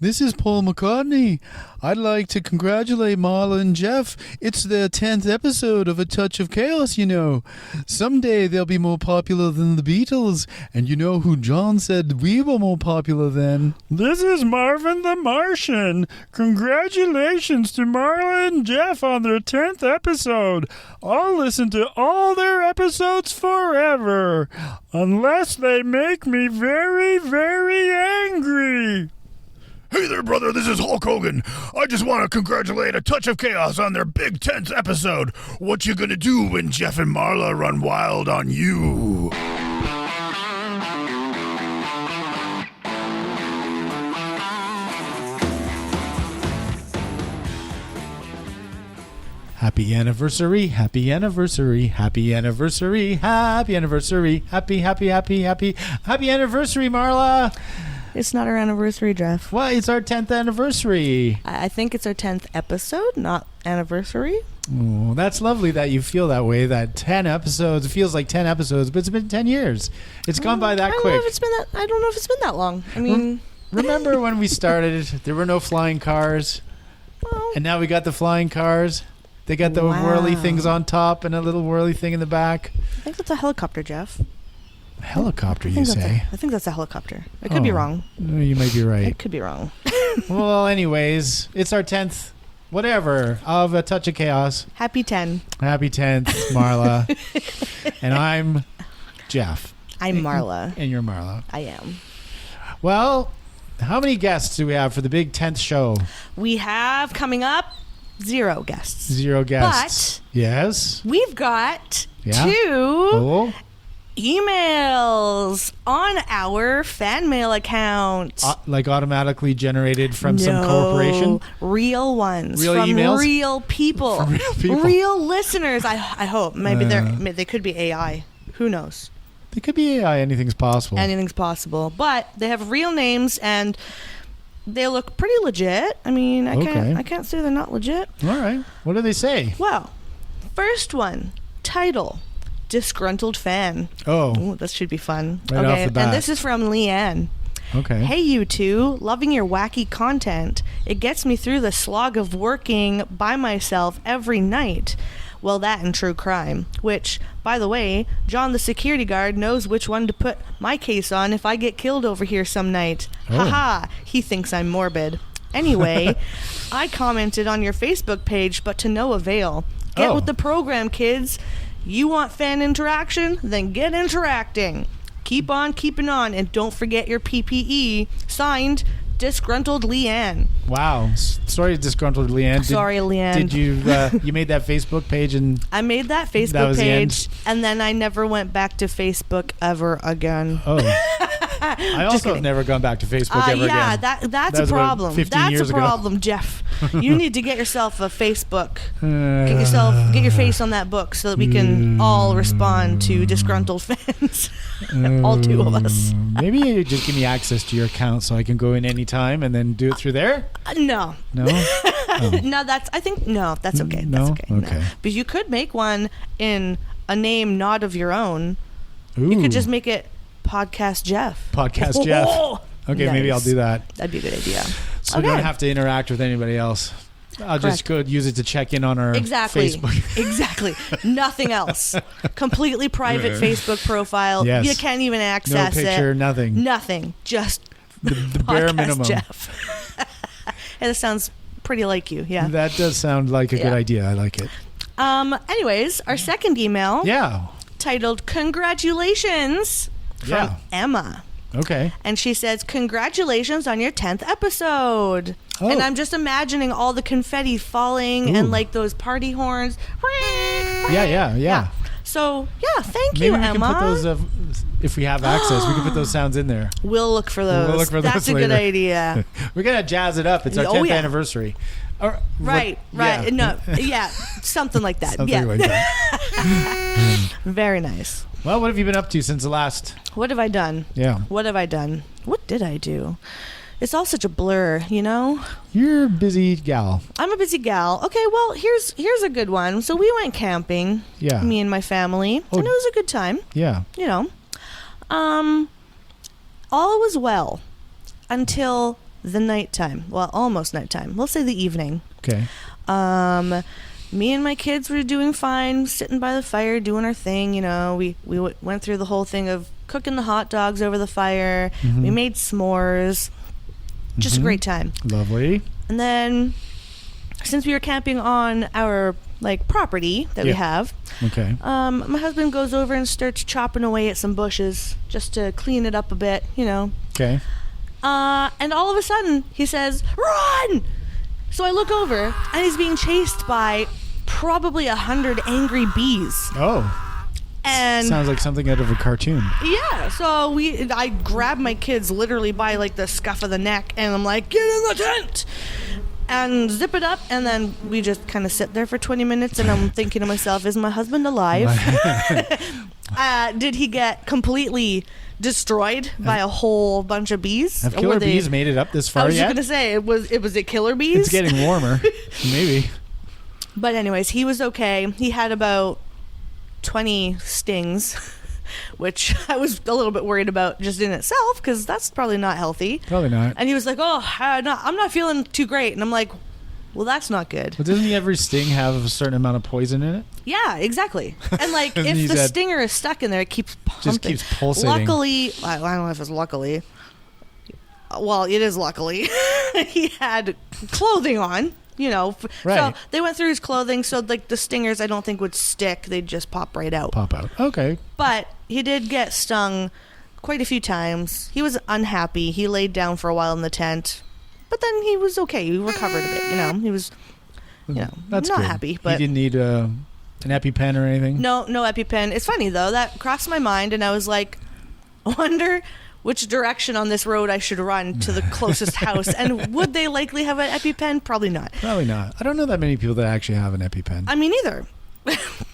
This is Paul McCartney. I'd like to congratulate Marla and Jeff. It's their 10th episode of A Touch of Chaos, you know. Someday they'll be more popular than the Beatles, and you know who John said we were more popular than? This is Marvin the Martian. Congratulations to Marla and Jeff on their 10th episode. I'll listen to all their episodes forever, unless they make me very, very angry. Hey there, brother, this is Hulk Hogan. I just want to congratulate A Touch of Chaos on their big 10th episode. What you gonna do when Jeff and Marla run wild on you? Happy anniversary, happy anniversary, happy anniversary, happy anniversary, happy anniversary, Marla. It's not our anniversary, Jeff. Well, it's our 10th anniversary. I think it's our 10th episode, not anniversary. Oh, that's lovely that you feel that way, that 10 episodes, it feels like 10 episodes, but it's been 10 years. It's gone by that quick. I don't know if it's been that long. I mean... Remember when we started, there were no flying cars, and now we got the flying cars? They got the whirly things on top and a little whirly thing in the back. I think that's a helicopter, Jeff. Helicopter, you say? I think that's a helicopter. I could be wrong. You might be right. It could be wrong. Well, anyways, it's our 10th, whatever, of A Touch of Chaos. Happy 10. Happy 10th, Marla. And I'm Jeff. I'm Marla. And you're Marla. I am. Well, how many guests do we have for the big 10th show? We have coming up 0 guests. 0 guests. But yes, we've got 2 emails on our fan mail account. Like automatically generated from some corporation? Real ones. Real from emails? Real people. From real people. Real listeners, I hope. Maybe they could be AI. Who knows? They could be AI. Anything's possible. Anything's possible. But they have real names and they look pretty legit. I mean, I can't say they're not legit. All right. What do they say? Well, first one, title, Disgruntled Fan. Oh. Ooh, this should be fun. Right off the bat. And this is from Leanne. Okay. Hey, you two. Loving your wacky content. It gets me through the slog of working by myself every night. Well, that and true crime. Which, by the way, John the security guard knows which one to put my case on if I get killed over here some night. Haha. He thinks I'm morbid. Anyway, I commented on your Facebook page, but to no avail. Get with the program, kids. You want fan interaction? Then get interacting. Keep on keeping on, and don't forget your PPE. Signed, Disgruntled Leanne. Wow. Sorry, Disgruntled Leanne. Sorry, Leanne. Did you you made that Facebook page and I made that Facebook page, and then I never went back to Facebook ever again. Oh. I also have never gone back to Facebook ever yeah, again. that's a problem. That's a problem, Jeff. You need to get yourself a Facebook. Get your face on that book so that we can all respond to disgruntled fans. All 2 of us. Maybe you just give me access to your account so I can go in anytime and then do it through there? No. No? Oh. No, that's okay. No? That's okay. Okay. No. But you could make one in a name not of your own. Ooh. You could just make it Podcast Jeff. Podcast Jeff. Okay, nice. Maybe I'll do that. That'd be a good idea. So I don't have to interact with anybody else. I'll just go use it to check in on our Facebook. Exactly. Nothing else. Completely private Facebook profile. Yes. You can't even access it. No picture, nothing. Nothing. Just the bare minimum. Jeff. And it sounds pretty like you, yeah. That does sound like a good idea. I like it. Anyways, our second email. Yeah. Titled Congratulations from Emma. Okay. And she says, congratulations on your 10th episode. Oh. And I'm just imagining all the confetti falling and like those party horns. Yeah. So, thank Maybe you, we Emma. can put those, if we have access, we can put those sounds in there. We'll look for those. That's a good idea. We're going to jazz it up. It's our 10th anniversary. Right. Yeah. No, something like that. Something like that. Very nice. Well, what have you been up to since the last? What have I done? Yeah. What have I done? What did I do? It's all such a blur, you know? You're a busy gal. I'm a busy gal. Okay, well, here's a good one. So we went camping. Yeah. Me and my family. And it was a good time. Yeah. You know. All was well until the nighttime. Well, almost nighttime. We'll say the evening. Okay. Me and my kids were doing fine, sitting by the fire, doing our thing. You know, we went through the whole thing of cooking the hot dogs over the fire. Mm-hmm. We made s'mores. Just a great time. Lovely. And then, since we were camping on our property that we have, Okay. my husband goes over and starts chopping away at some bushes just to clean it up a bit. You know. Okay. And all of a sudden, he says, "Run!" So I look over, and he's being chased by probably 100 angry bees. Oh. And Sounds like something out of a cartoon. yeah, so I grab my kids literally by the scuff of the neck, and I'm like, "Get in the tent!" And zip it up, and then we just kind of sit there for 20 minutes, and I'm thinking to myself, is my husband alive? Did he get completely destroyed by a whole bunch of bees? Have Or killer were they- bees made it up this I far was just yet? gonna say was it killer bees? It's getting warmer. Maybe. But anyways, he was okay. He had about 20 stings, which I was a little bit worried about just in itself, because that's probably not healthy. Probably not. And he was like, "Oh, I'm not feeling too great." And I'm like, "Well, that's not good." But doesn't every sting have a certain amount of poison in it? Yeah, exactly. And And if he the said- stinger is stuck in there, it keeps pumping. Just keeps pulsating. Luckily, I don't know if it's luckily. Well, it is luckily. He had clothing on, you know. Right. So they went through his clothing, so the stingers I don't think would stick. They'd just pop right out. Pop out. Okay. But he did get stung quite a few times. He was unhappy. He laid down for a while in the tent. But then he was okay. He recovered a bit, you know. He was, That's not good. happy. But He didn't need an EpiPen or anything? no EpiPen. It's funny, though. That crossed my mind, and I was like, I wonder which direction on this road I should run to the closest house. And would they likely have an EpiPen? Probably not. Probably not. I don't know that many people that actually have an EpiPen. I mean, either.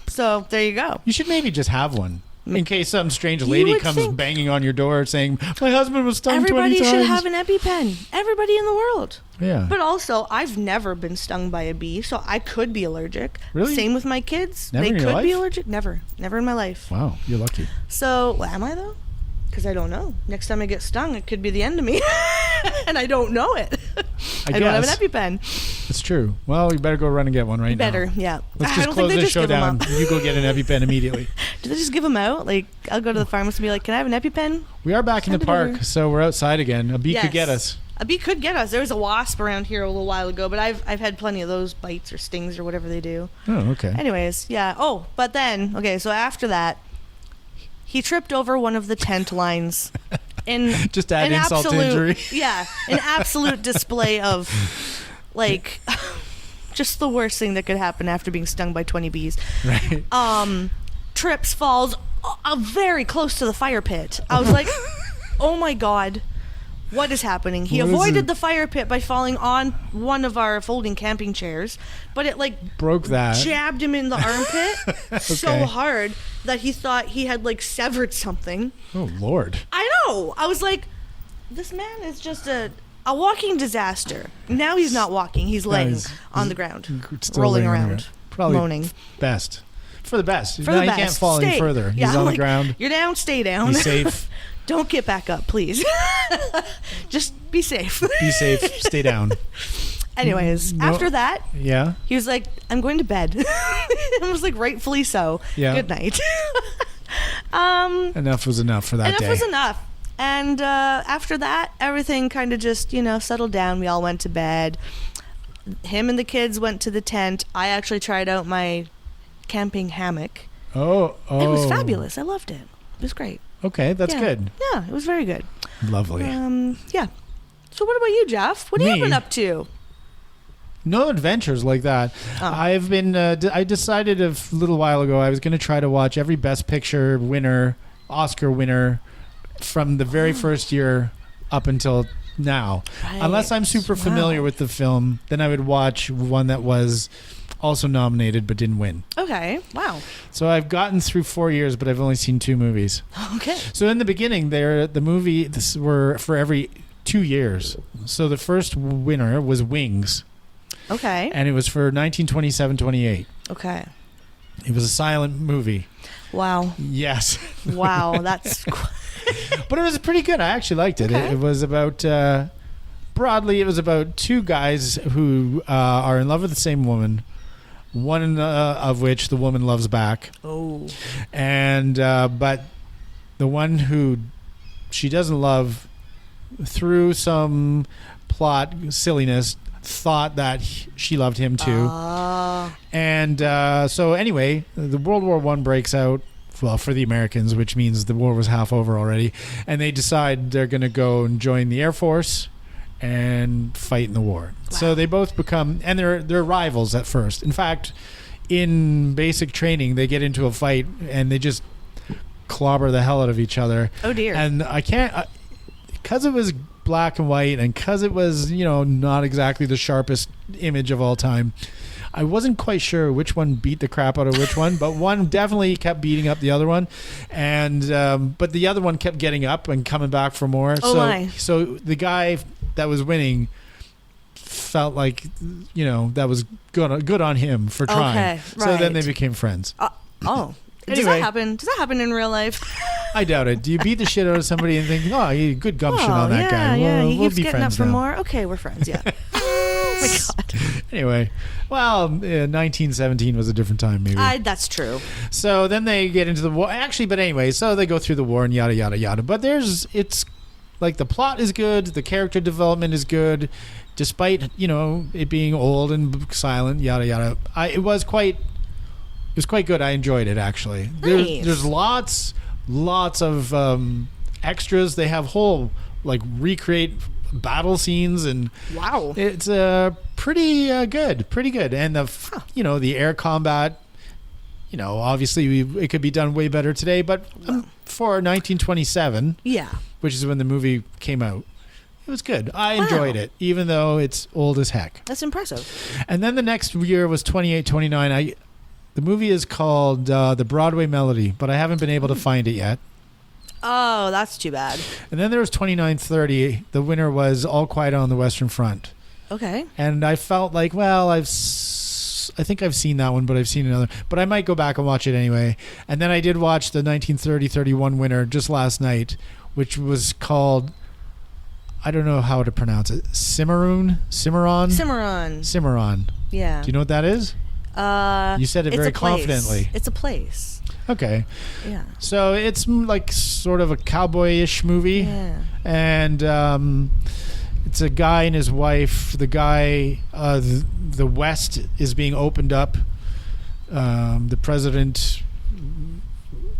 So there you go. You should maybe just have one. In case some strange You lady would comes think- banging on your door saying, "My husband was stung 20 Everybody times." should have an EpiPen. Everybody in the world. Yeah. But also, I've never been stung by a bee, so I could be allergic. Really? Same with my kids. Never they in your could be life? allergic. Never in my life. Wow, you're lucky. So, well, am I though? Because I don't know. Next time I get stung, it could be the end of me, and I don't know it. I don't have an guess. EpiPen. It's true. Well, you better go run and get one right now. Better, yeah. Let's I just don't close think they this just show give 'em down. out. You go get an EpiPen immediately. Do they just give them out? Like, I'll go to the pharmacy and be like, "Can I have an EpiPen?" We are back in the Send it park, over. so we're outside again. A bee Yes. could get us. A bee could get us. There was a wasp around here a little while ago, but I've had plenty of those bites or stings or whatever they do. Oh, okay. Anyways, yeah. Oh, but then, okay, so after that, he tripped over one of the tent lines. In Just add an insult to absolute, injury. Yeah, an absolute display of, like, just the worst thing that could happen after being stung by 20 bees. Right. Trips, falls very close to the fire pit. I was like, oh my God. What is happening? He What is avoided it? the fire pit by falling on one of our folding camping chairs, but it Broke that. jabbed him in the armpit so Okay. hard that he thought he had severed something. Oh, Lord. I know. I was like, this man is just a walking disaster. Now he's not walking. He's laying he's- on the ground, Still rolling laying on the around, ground. Probably moaning. Best. For the best. For now the he best. can't fall any Stay. further. He's Yeah, on I'm the like, ground. You're down. Stay down. He's safe. Don't get back up, please. Just be safe. Be safe. Stay down. Anyways, No- after that, Yeah. he was like, "I'm going to bed." I was like, rightfully so. Yeah. Good night. Enough was enough for that Enough day. was enough. And after that, everything kind of just, settled down. We all went to bed. Him and the kids went to the tent. I actually tried out my camping hammock. Oh. It was fabulous. I loved it. It was great. Okay, that's Yeah. good. Yeah, it was very good. Lovely. Yeah. So what about you, Jeff? What have you Me? been up to? No adventures like that. Oh. I've been. I decided a little while ago I was going to try to watch every Best Picture winner, Oscar winner, from the very first year up until now. Unless I'm super Right. familiar Wow. with the film, then I would watch one that was also nominated but didn't win. Okay. Wow. So I've gotten through 4 years, but I've only seen 2 movies. Okay. So in the beginning, this were for every 2 years. So the first winner was Wings, Okay. and it was for 1927-28. Okay. It was a silent movie. Wow. Yes. Wow. That's But it was pretty good. I actually liked it. Okay. It was about broadly, it was about two guys who are in love with the same woman, one of which the woman loves back. Oh. And but the one who she doesn't love, through some plot silliness, thought that she loved him too. And so anyway, the World War I breaks out. Well, for the Americans, which means the war was half over already, and they decide they're going to go and join the Air Force and fight in the war. Wow. So they both become, and they're rivals at first. In fact, in basic training, they get into a fight and they just clobber the hell out of each other. Oh dear! And I can't, because it was black and white, and because it was not exactly the sharpest image of all time, I wasn't quite sure which one beat the crap out of which one, but one definitely kept beating up the other one, and but the other one kept getting up and coming back for more. So the guy that was winning felt like that was good on him for trying. Okay, right. So then they became friends. Does Anyway. that happen? Does that happen in real life? I doubt it. Do you beat the shit out of somebody and think, oh, you good gumption on that guy? Yeah, he we'll keeps be getting up friends for now. more. Okay, we're friends. Yeah. Oh my god. Anyway, well, 1917 was a different time, maybe. That's true. So then they get into the war. Actually, but anyway, so they go through the war and yada yada yada. But it's like the plot is good, the character development is good, despite it being old and silent, yada yada. It was quite good. I enjoyed it actually. Nice. There's lots of extras. They have whole recreate battle scenes, and wow, it's pretty good. And the air combat, obviously it could be done way better today, but for 1927, which is when the movie came out, it was good. I enjoyed it, even though it's old as heck. That's impressive. And then the next year was 28-29. The movie is called The Broadway Melody, but I haven't been able to find it yet. Oh, that's too bad. And then there was 29-30. The winner was All Quiet on the Western Front. Okay. And I felt like, well, I think I've seen that one, but I've seen another. But I might go back and watch it anyway. And then I did watch the 1930-31 winner just last night, which was called, I don't know how to pronounce it, Cimarron? Yeah. Do you know what that is? You said it very confidently. It's a place. Okay. Yeah. So it's like sort of a cowboy-ish movie. Yeah. And it's a guy and his wife. The guy, the West is being opened up. The president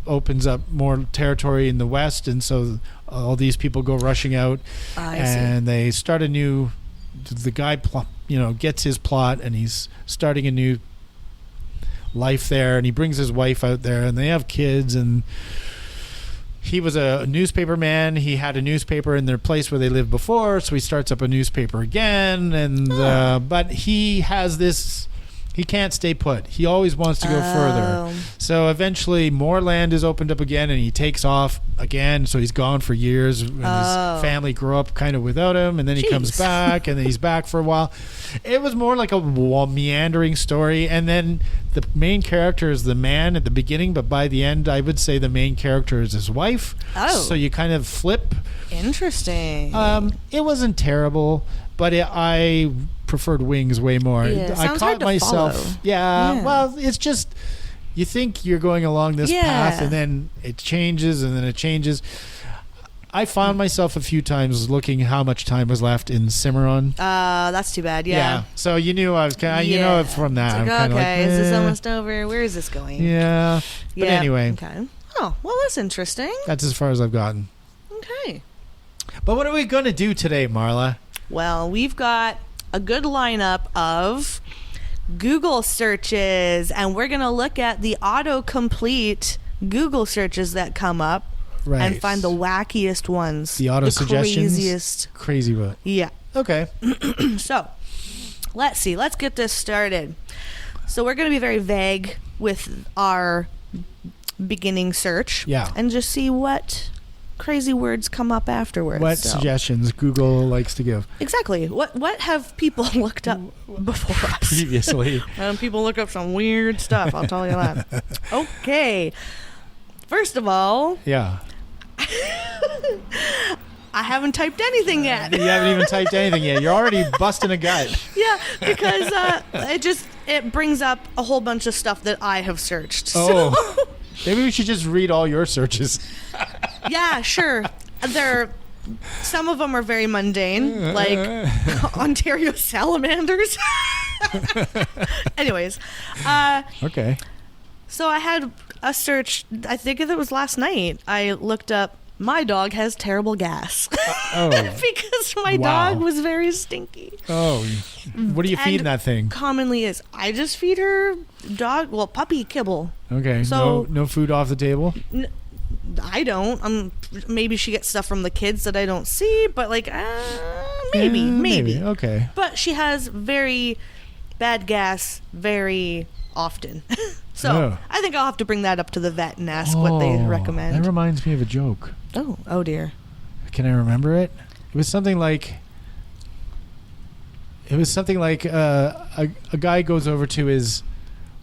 opens up more territory in the West, and so all these people go rushing out. And they start a new. The guy, gets his plot, and he's starting a new life there, and he brings his wife out there, and they have kids. And he was a newspaper man. He had a newspaper in their place where they lived before, so he starts up a newspaper again. And but he has this. He can't stay put. He always wants to go further. So eventually more land is opened up again, and he takes off again. So he's gone for years, and his family grew up kind of without him, and then he comes back, and then he's back for a while. It was more like a meandering story, and then the main character is the man at the beginning, but by the end, I would say the main character is his wife. So you kind of flip. Interesting. It wasn't terrible, but I preferred Wings way more. I caught myself. Yeah. Well, it's just you think you're going along this path, and then it changes, and then it changes. I found myself a few times looking how much time was left in Cimarron. That's too bad. Yeah. So you knew I was kind of, from that. It's I'm okay, is this almost over? Where is this going? Yeah. But anyway. Okay. Oh, well, that's interesting. That's as far as I've gotten. Okay. But what are we going to do today, Marla? Well, we've got a good lineup of Google searches, and we're going to look at the autocomplete Google searches that come up and find the wackiest ones. The auto suggestions? Craziest. Crazy what? Yeah. Okay. So, let's see. Let's get this started. So, we're going to be very vague with our beginning search. Yeah. And just see what crazy words come up afterwards. What suggestions Google likes to give. Exactly. What have people looked up before us? Previously. People look up some weird stuff, I'll tell you that. Okay. First of all. Yeah. I haven't typed anything yet. You haven't even typed anything yet. You're already busting a gut. Yeah, because it brings up a whole bunch of stuff that I have searched. So, Oh. Maybe we should just read all your searches. yeah, sure. Some of them are very mundane, like Ontario salamanders. Anyways, Okay. so I had a search. I think it was last night. I looked up. My dog has terrible gas Oh. because my Wow. dog was very stinky. Oh. What are you feeding And that thing? Commonly is I just feed her puppy kibble. Okay. So- no food off the table? I don't. Maybe she gets stuff from the kids that I don't see, but like maybe. Okay. But she has very bad gas very often. So Oh. I think I'll have to bring that up to the vet and ask what they That recommend. reminds me of a joke. Oh dear. Can I remember it? It was something like a guy goes over to his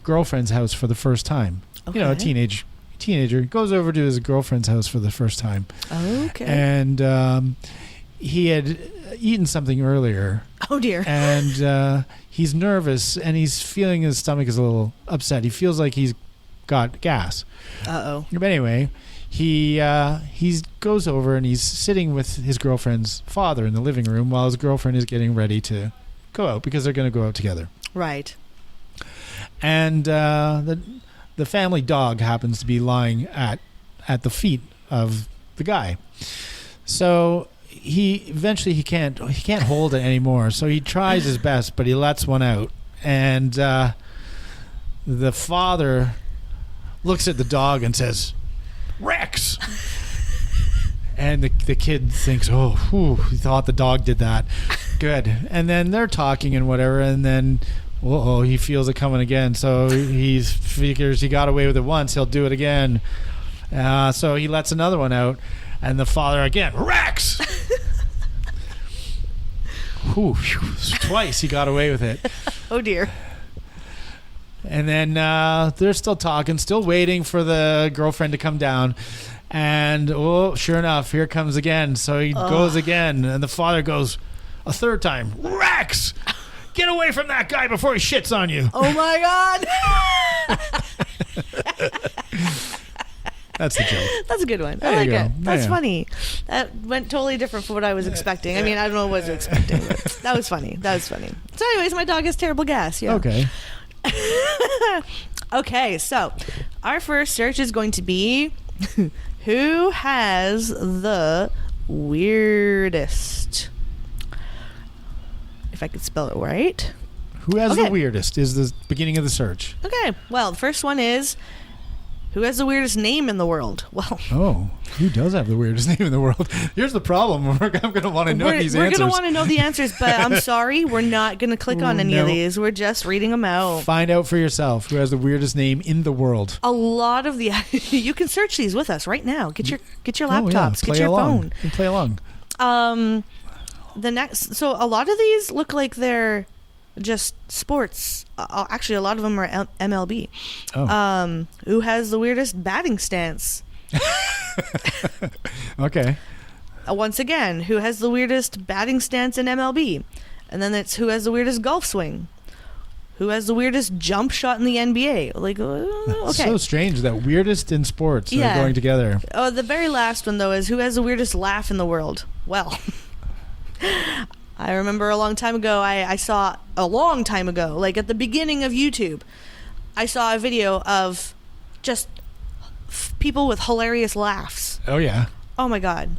girlfriend's house for the first time. You know, a Okay. teenager goes over to his girlfriend's house for the first time. Okay. And he had eaten something earlier, Oh dear. and he's nervous, and he's feeling his stomach is a little upset. He feels like he's got gas. Uh-oh. But anyway, he goes over and he's sitting with his girlfriend's father in the living room while his girlfriend is getting ready to go out because they're going to go out together. Right. And the family dog happens to be lying at the feet of the guy. So he can't hold it anymore. So he tries his best, but he lets one out. And the father looks at the dog and says, "Rex." And the kid thinks, "Oh, whew, he thought the dog did that. Good." And then they're talking and whatever, and then he feels it coming again. So he figures he got away with it once, he'll do it again. So he lets another one out, and the father again, "Rex." Whew, twice he got away with it. Oh dear. And then they're still talking, still waiting for the girlfriend to come down. And, sure enough, here comes again. So he goes again. And the father goes a third time, "Rex, get away from that guy before he shits on you." Oh my God. That's the joke. That's a good one. There I you like go. it. That's Yeah. funny. That went totally different from what I was expecting. I mean, I don't know what I was expecting, but that was funny. So anyways, my dog has terrible gas. Yeah. Okay. Okay, so our first search is going to be who has the weirdest. If I could spell it right. Who has Okay. the weirdest is the beginning of the search. Okay, well, the first one is who has the weirdest name in the world? Well, Oh, who does have the weirdest name in the world? Here's the problem. I'm going to want to know these we're answers. going to want to know the answers, but I'm sorry, we're not going to click on any of No. these. We're just reading them out. Find out for yourself who has the weirdest name in the world. A lot of the you can search these with us right now. Get your Oh, laptops, yeah. get Play your along. phone. And play along. The next, so a lot of these look like they're just sports. Actually, a lot of them are MLB. Oh. Who has the weirdest batting stance? Okay. Once again, who has the weirdest batting stance in MLB? And then it's who has the weirdest golf swing? Who has the weirdest jump shot in the NBA? Like, okay. So strange that weirdest in sports are Yeah. going together. Oh, the very last one, though, is who has the weirdest laugh in the world? Well, I remember a long time ago, I saw, a long time ago, like at the beginning of YouTube, I saw a video of just people with hilarious laughs. Oh, yeah. Oh my God.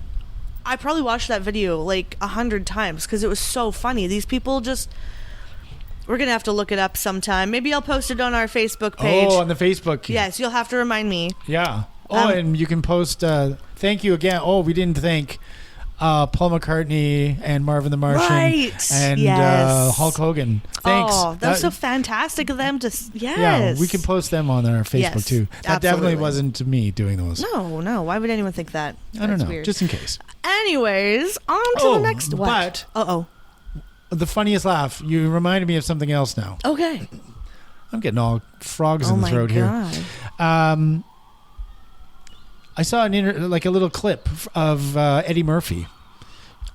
I probably watched that video like 100 times because it was so funny. These people just... We're going to have to look it up sometime. Maybe I'll post it on our Facebook page. Oh, on the Facebook. Yes, you'll have to remind me. Yeah. Oh, Um, and you can post, thank you again. Oh, we didn't thank Paul McCartney and Marvin the Martian. Right. And Yes. Hulk Hogan. Thanks. Oh, that was so fantastic of them to... Yes. Yeah, we can post them on our Facebook Yes, too. That definitely absolutely. wasn't me doing those. No. Why would anyone think that? I don't That's know. weird. Just in case. Anyways, on to Oh, the next one. but- Uh-oh. The funniest laugh. You reminded me of something else now. Okay. I'm getting all frogs Oh in the my throat here. God. I saw a little clip of Eddie Murphy,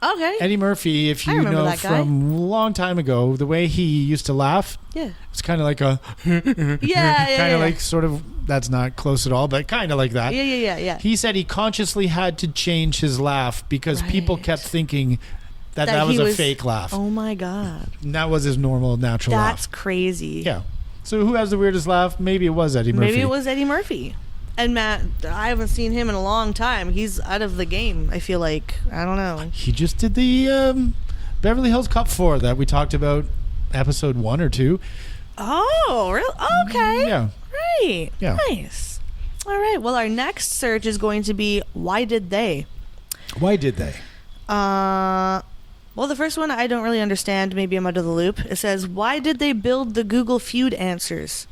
Okay. Eddie Murphy, if I you remember know that guy. from a long time ago, the way he used to laugh, Yeah. it's kind of like a Yeah. kind of like sort of, that's not close at all, but kind of like that. Yeah. He said he consciously had to change his laugh because people Right. kept thinking that That was he a was- fake laugh. Oh my God. And that was his normal, natural That's laugh. crazy. Yeah. So who has the weirdest laugh? Maybe it was Eddie Murphy. Maybe it was Eddie Murphy. And Matt, I haven't seen him in a long time. He's out of the game, I feel like. I don't know. He just did the Beverly Hills Cop 4 that we talked about, episode 1 or 2. Oh, really? Okay. Yeah. Right. Yeah. Nice. All right. Well, our next search is going to be why did they? Why did they? Well, the first one I don't really understand. Maybe I'm out of the loop. It says, why did they build the Google Feud answers?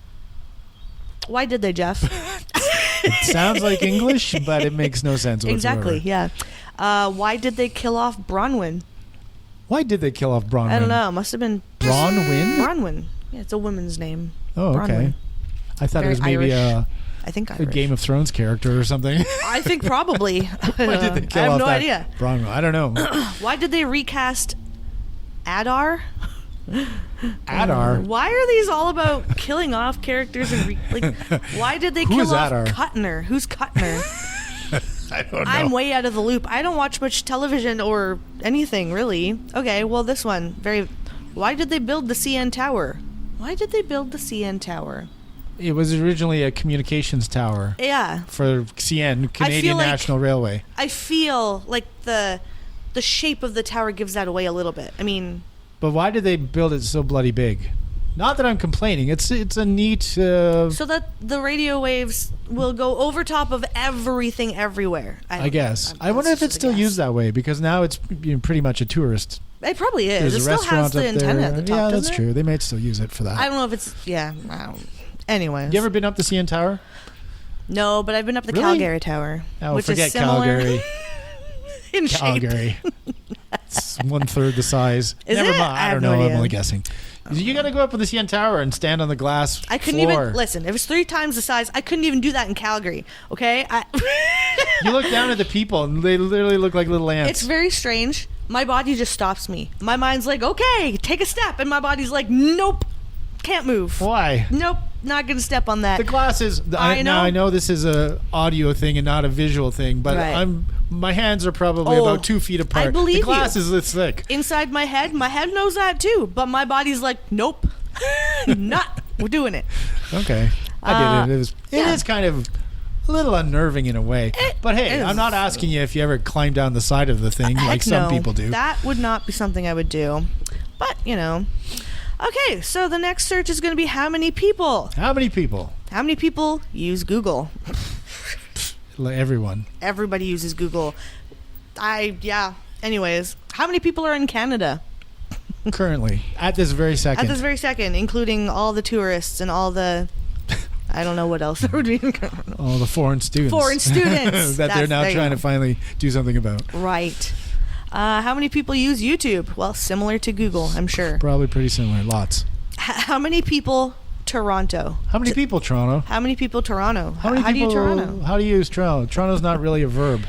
Why did they, Jeff? It sounds like English, but it makes no sense whatsoever. Exactly, yeah. Why did they kill off Bronwyn? Why did they kill off Bronwyn? I don't know. Must have been Bronwyn? Bronwyn. Yeah, it's a woman's name. Oh, okay. Bronwyn. I thought Very it was maybe Irish. I think a Irish. Game of Thrones character or something. I think probably. Why did they kill I have off no that idea. Bronwyn? I don't know. Why did they recast Adar? Adar. Why are these all about killing off characters and why did they Who kill is off Adar? Kuttner? Who's Kuttner? I don't know. I'm way out of the loop. I don't watch much television or anything really. Okay, well this one why did they build the CN Tower? Why did they build the CN Tower? It was originally a communications tower Yeah, for CN, Canadian like- National Railway. I feel like the shape of the tower gives that away a little bit. I mean, But why did they build it so bloody big? Not that I'm complaining. It's a neat. so that the radio waves will go over top of everything everywhere. I guess. I wonder that's if it's just a still guess. used that way because now it's pretty much a tourist. It probably is. There's It a still restaurant has the up antenna there. at the top. Yeah, doesn't that's it? true. They might still use it for that. I don't know if it's I don't. Anyways, You ever been up the CN Tower? no, but I've been up the Really? Calgary Tower, Oh, which forget is similar Calgary. in shape. Calgary. It's 1/3 the size. Is Never it? mind. I I have don't no know. I'm idea. only guessing. You got to go up with the CN Tower and stand on the glass I couldn't floor. even listen. It was 3 times the size. I couldn't even do that in Calgary. Okay, You look down at the people and they literally look like little ants. it's very strange. My body just stops me. My mind's like, okay, take a step, and my body's like, nope, can't move. Why? Nope, not gonna step on that. The glasses. I Now know. I know this is a audio thing and not a visual thing, but Right. my hands are probably Oh, about 2 feet apart. believe the you. glasses this thick. Inside my head knows that too, but my body's like, nope, not. We're doing it. Okay, I did it. It is yeah. kind of a little unnerving in a way. But hey, is. I'm not asking you if you ever climb down the side of the thing like Heck some no. people do. That would not be something I would do. But, you know. Okay, so the next search is going to be how many people? How many people? How many people use Google? Everyone. Everybody uses Google. Yeah. Anyways, how many people are in Canada Currently, at this very second. at this very second, including all the tourists and all the, I don't know what else there would be. all the foreign students. Foreign students. that they're now There you trying go. to finally do something about. Right. How many people use YouTube? Well, similar to Google, I'm sure. Probably pretty similar. Lots. How many people Toronto? How many people, Toronto? How many people Toronto? How many do you people, Toronto? How do you use Toronto? Toronto's not really a verb.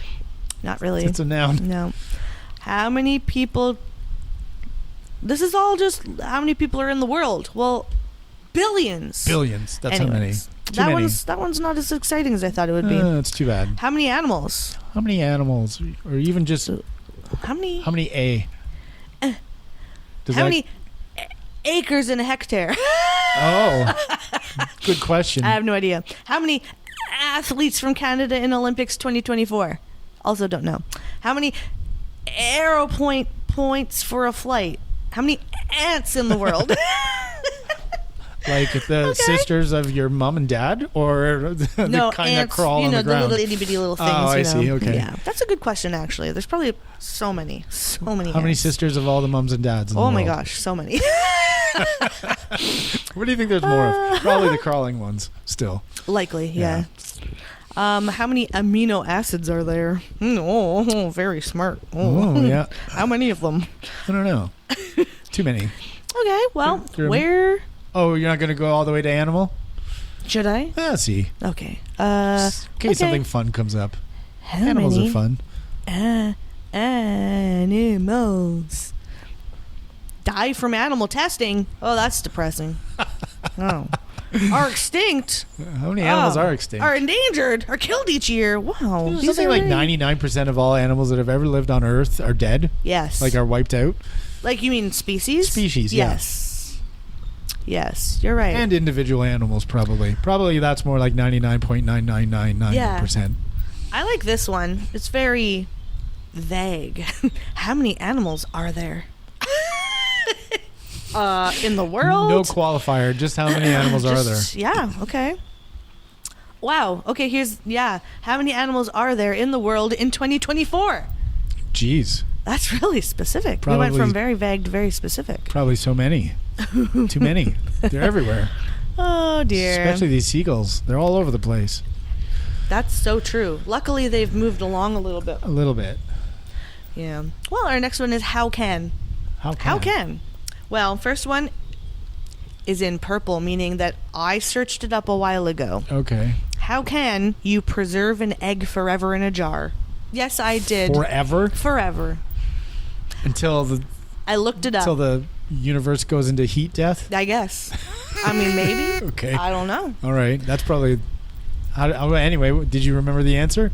Not really. It's a noun. No. How many people? This is all just how many people are in the world. Well, billions. Billions. That's Anyways, how many. that one's not as exciting as I thought it would be. It's too bad. How many animals? How many animals, or even just How many? how many a? Does How that- many acres in a hectare? Oh, good question. I have no idea. How many athletes from Canada in Olympics 2024? Also don't know. How many arrow points for a flight? How many ants in the world? Like the sisters of your mom and dad, or the No, kind that ants, crawl you on know, the ground? little itty bitty little things. Oh, I you know. see, okay. Yeah, that's a good question. Actually, there's probably so many. How many ants. sisters of all the mums and dads? In the Oh my world? gosh, so many. What do you think there's more of? Probably the crawling ones. Still. Likely, yeah. How many amino acids are there? Oh, very smart. Oh yeah. How many of them? I don't know. Too many. Okay, well, There- where Oh, you're not going to go all the way to animal? should I? Yeah, see. Okay. In case okay. something fun comes up. How Animals many are fun. animals die from animal testing. Oh, that's depressing. Oh. Are extinct. How many animals Oh. are extinct? Are endangered. Are killed each year. Wow. There's these something are like really- 99% of all animals that have ever lived on Earth are dead, Yes. like are wiped out, Like you mean species? Species, yeah. Yes. Yes, you're right. and individual animals probably. Probably that's more like 99.9999%. I like this one. It's very vague. How many animals are there? In the world? No qualifier, just how many animals are there? Yeah, okay. Wow. Okay, how many animals are there in the world in 2024? Jeez, That's really specific. We went Probably- from very vague to very specific. probably so many. Too many. They're everywhere. Oh dear. Especially these seagulls. They're all over the place. That's so true. Luckily they've moved along a little bit. A little bit. Yeah. Well, our next one is how can. How can? How can? Well, first one is in purple, meaning that I searched it up a while ago. Okay. How can you preserve an egg forever in a jar? Yes, I did. Forever? Forever. Until the I looked it up. universe goes into heat death? I guess. I mean, maybe. Okay. I don't know. All right. That's probably... anyway, did you remember the answer?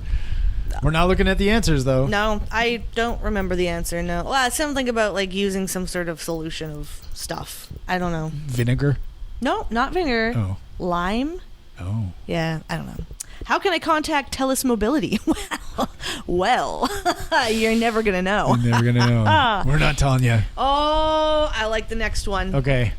We're not looking at the answers, though. No, I don't remember the answer. No. Well, something about like using some sort of solution of stuff. I don't know. Vinegar? No, not vinegar. Oh. Lime? Oh. Yeah, I don't know. How can I contact TELUS Mobility? Well, you're never going to know. You're never going to know. We're not telling you. Oh, I like the next one. Okay.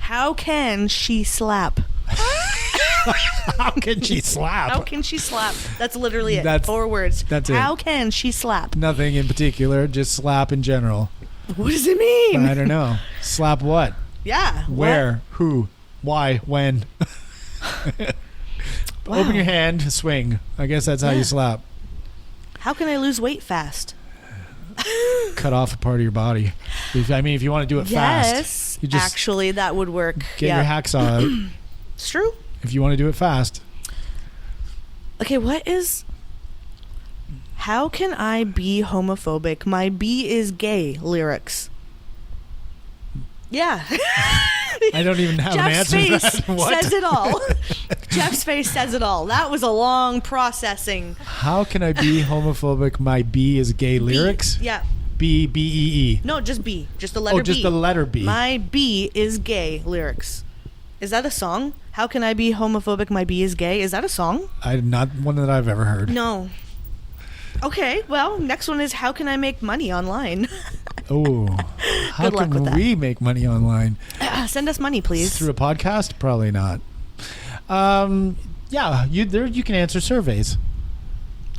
How can she slap? How can she slap? How can she slap? That's literally it. That's- 4 words. that's it. How can she slap? Nothing in particular, just slap in general. What does it mean? I don't know. Slap what? Yeah. what? Where? Who? Why? When? Wow. Open your hand, swing. I guess that's how Yeah. you slap. How can I lose weight fast? Cut off a part of your body. If you want to do it Yes. fast, you just Actually, that would work. get yeah. your hacksaw out. It's true. If you want to do it fast. Okay, what is... How can I be homophobic? My B is gay lyrics. Yeah. I don't even have an Jeff's answer to face that. What? says it all. Jeff's face says it all. That was a long processing. How can I be homophobic? My B is gay lyrics? B. Yeah. B, B-E-E. No, just B. Just the letter Oh, just B. the letter B. My B is gay lyrics. Is that a song? How can I be homophobic? My B is gay. Is that a song? Not one that I've ever heard. No. Okay, well, next one is how can I make money online? Oh, how Good luck can with that. we make money online? Send us money, please. Through a podcast? Probably not. Yeah, you can answer surveys.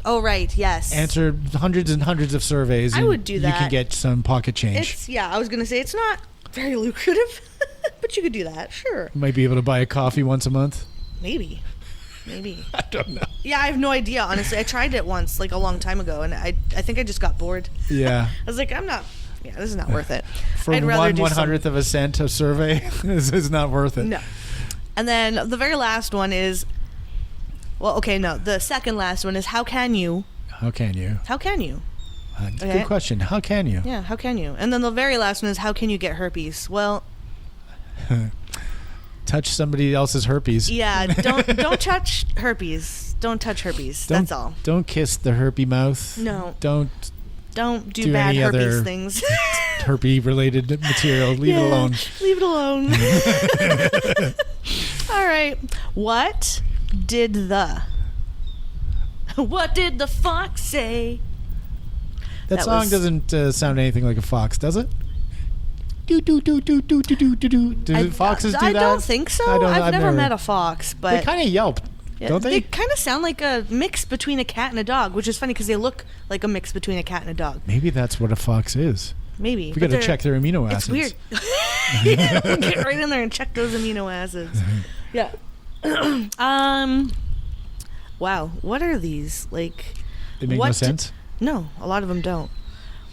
Oh, right, yes. Answer hundreds and hundreds of surveys. I and would do You that. can get some pocket change. I was going to say it's not very lucrative, but you could do that, sure. You might be able to buy a coffee once a month. Maybe. I don't know. Yeah, I have no idea, honestly. I tried it once, like a long time ago, and I think I just got bored. Yeah. I was like, this is not worth it. For I'd rather do 1/100th of a cent a survey, this is not worth it. No. And then the very last one is, the second last one is how can you? How can you? How can you? Okay. Good question. How can you? Yeah, how can you? And then the very last one is how can you get herpes? Well, Touch somebody else's herpes. yeah, don't touch herpes. Don't touch herpes. Don't, That's all. Don't kiss the herpy mouth. No. Don't Don't do do bad any herpes other- things. herpy related material. Leave Yeah, it alone. Leave it alone. All right. What did the fox say? That That song was- doesn't sound anything like a fox, does it? Do do do do do do do do do. Do foxes do that? I don't think so. I've never met a fox, They but kind of yelp, yeah, don't they? kind of sound like a mix between a cat and a dog, which is funny because they look like a mix between a cat and a dog. Maybe that's what a fox is. Maybe. We but got to they're- check their amino It's acids. weird. Yeah, we'll get right in there and check those amino acids. Yeah. Wow. What are these? Like, They make no what sense. no, a lot of them don't.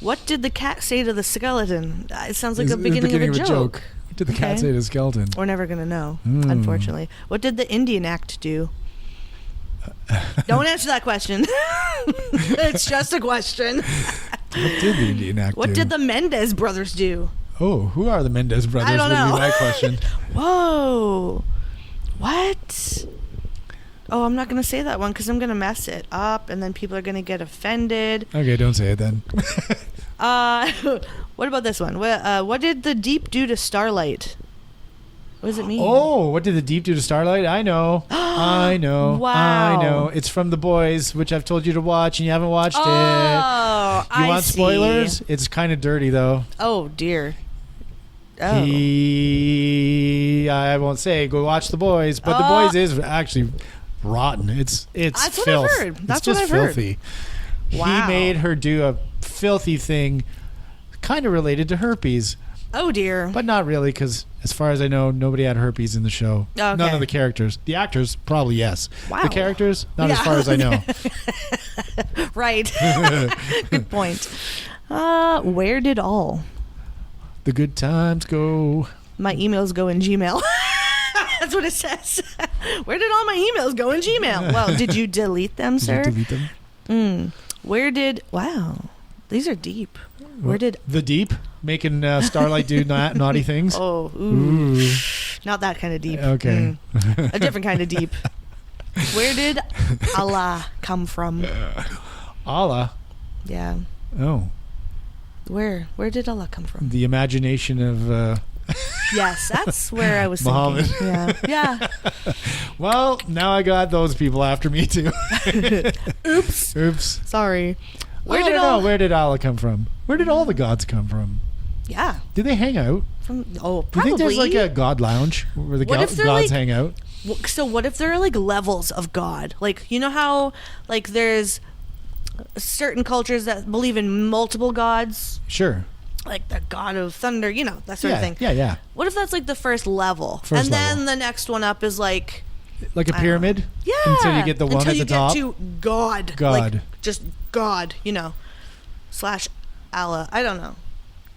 What did the cat say to the skeleton? It sounds like It's the beginning of a joke. What did the cat Okay. say to the skeleton? We're never gonna know, Hmm. unfortunately. What did the Indian Act do? Don't answer that question. It's just a question. What did the Indian act What do? did the Mendez brothers do? Oh, who are the Mendez brothers? I don't would know. be my question. Whoa. What? Oh, I'm not going to say that one because I'm going to mess it up and then people are going to get offended. Okay, don't say it then. What about this one? What did the Deep do to Starlight? What does it mean? Oh, what did the Deep do to Starlight? I know. I know. Wow. I know. It's from The Boys, which I've told you to watch and you haven't watched it. Oh, You I want see. spoilers? It's kind of dirty though. Oh, dear. Oh. I won't say go watch The Boys, but The Boys is actually rotten. It's That's what filth. I've heard. That's it's just what I've heard. filthy. Wow. He made her do a filthy thing kind of related to herpes, Oh, dear. but not really because as far as I know, nobody had herpes in the show. Okay. None of the characters. The actors, probably yes. Wow. The characters, not as Yeah. far as I know. Right. Good point. Where did all The good times go. my emails go in Gmail? That's what it says. Where did all my emails go in Gmail? Well, did you delete them, Did you sir? delete them? Where did... Wow. These are deep. Where did... The Deep making Starlight do naughty things? Oh, ooh. Ooh. Not that kind of deep. Okay. A different kind of deep. Where did Allah come from? Allah. Yeah. Oh. Where did Allah come from? The imagination of Yes, that's where I was Muhammad. thinking. Yeah. Yeah. well, now I got those people after me too. Oops. Oops. Sorry. Where did Allah come from? Where did all the gods come from? Yeah. Do they hang out? Do Do you probably. think there's like a god lounge where the What if gods they're like- hang out? So what if there are like levels of God? Like, you know how like there's certain cultures that believe in multiple gods, Sure. like the god of thunder, you know, that sort yeah, of thing. Yeah. What if that's like the first level? First and then level. the next one up is like Like a I don't pyramid? yeah. Until you get the one Until at you the top? get to God. God. Like, just God, you know. / Allah. I don't know.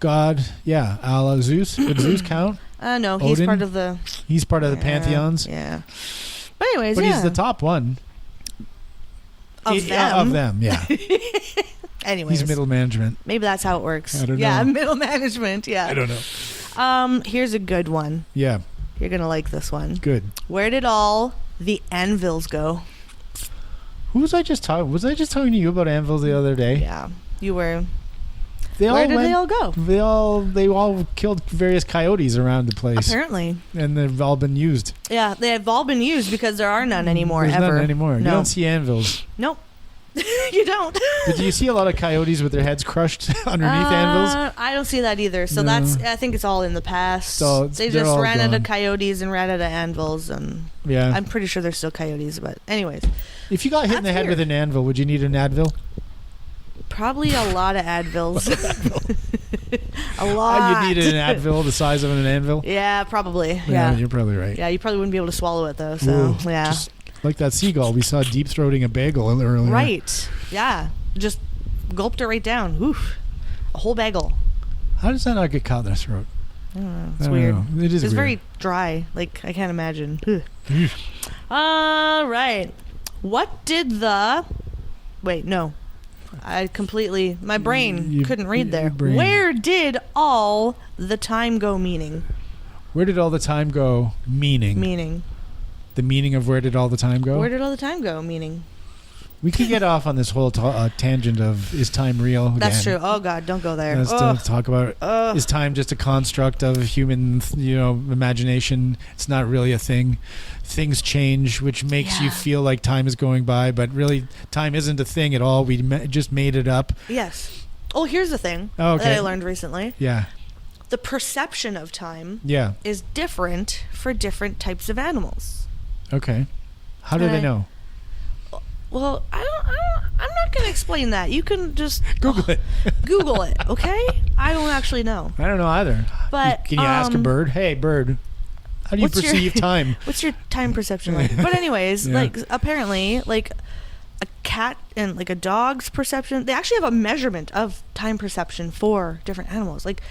God. Yeah. Allah. Zeus. Would Zeus count? No, he's Odin? part of the He's part of the yeah, pantheons. Yeah. But anyways, But yeah. he's the top one. of them. Of them, yeah. Anyways. He's middle management. Maybe that's how it works. I don't Yeah, know. middle management. Yeah. I don't know. Here's a good one. Yeah. You're gonna like this one. Good. Where did all the anvils go? Who was I just talking? Was I just talking to you about anvils the other day? Yeah, you were. They Where all did went, they all go? They all killed various coyotes around the place, Apparently. and they've all been used. Yeah, they have all been used because there are none anymore. There's ever. none anymore. You No. don't see anvils. Nope. You don't. But do you see a lot of coyotes with their heads crushed underneath anvils? I don't see that either. So No. I think it's all in the past. So they they're just all ran out gone. of coyotes and ran out of anvils, and Yeah. I'm pretty sure there's still coyotes. But anyways, If you got hit in the That's head with weird. an anvil, would you need an Advil? probably a lot of Advils. A lot. You needed an Advil the size of an anvil? Yeah, probably. Yeah. You're probably right. Yeah, you probably wouldn't be able to swallow it though. So Ooh, yeah. Just like that seagull we saw deep throating a bagel earlier. Right. Yeah. Just gulped it right down. Oof. A whole bagel. How does that not get caught in their throat? I don't know. I It's don't weird. know. It is It's weird. very dry. Like I can't imagine. Ugh. All right. What did the? Wait, no. I completely. My brain You- couldn't read there. your brain. Where did all the time go? Meaning. Where did all the time go? Meaning. Meaning. The meaning of where did all the time go? Where did all the time go? Meaning. We could get off on this whole tangent of is time real? That's again. true. Oh God, don't go there. Let's Ugh. talk about Ugh. is time just a construct of human, imagination? It's not really a thing. Things change, which makes you Yeah. feel like time is going by, but really, time isn't a thing at all. We just made it up. Yes. Oh, here's the thing Oh, okay. that I learned recently. Yeah, The perception of time yeah. is different for different types of animals. Okay. How do And they I- know? Well, I'm not going to explain that. You can just Google it. Google it, okay? I don't actually know. I don't know either. But Can you ask a bird? Hey, bird, how do you what's your- perceive time? What's your time perception like? But anyways, Yeah. like apparently, like a cat and like a dog's perception, they actually have a measurement of time perception for different animals. Like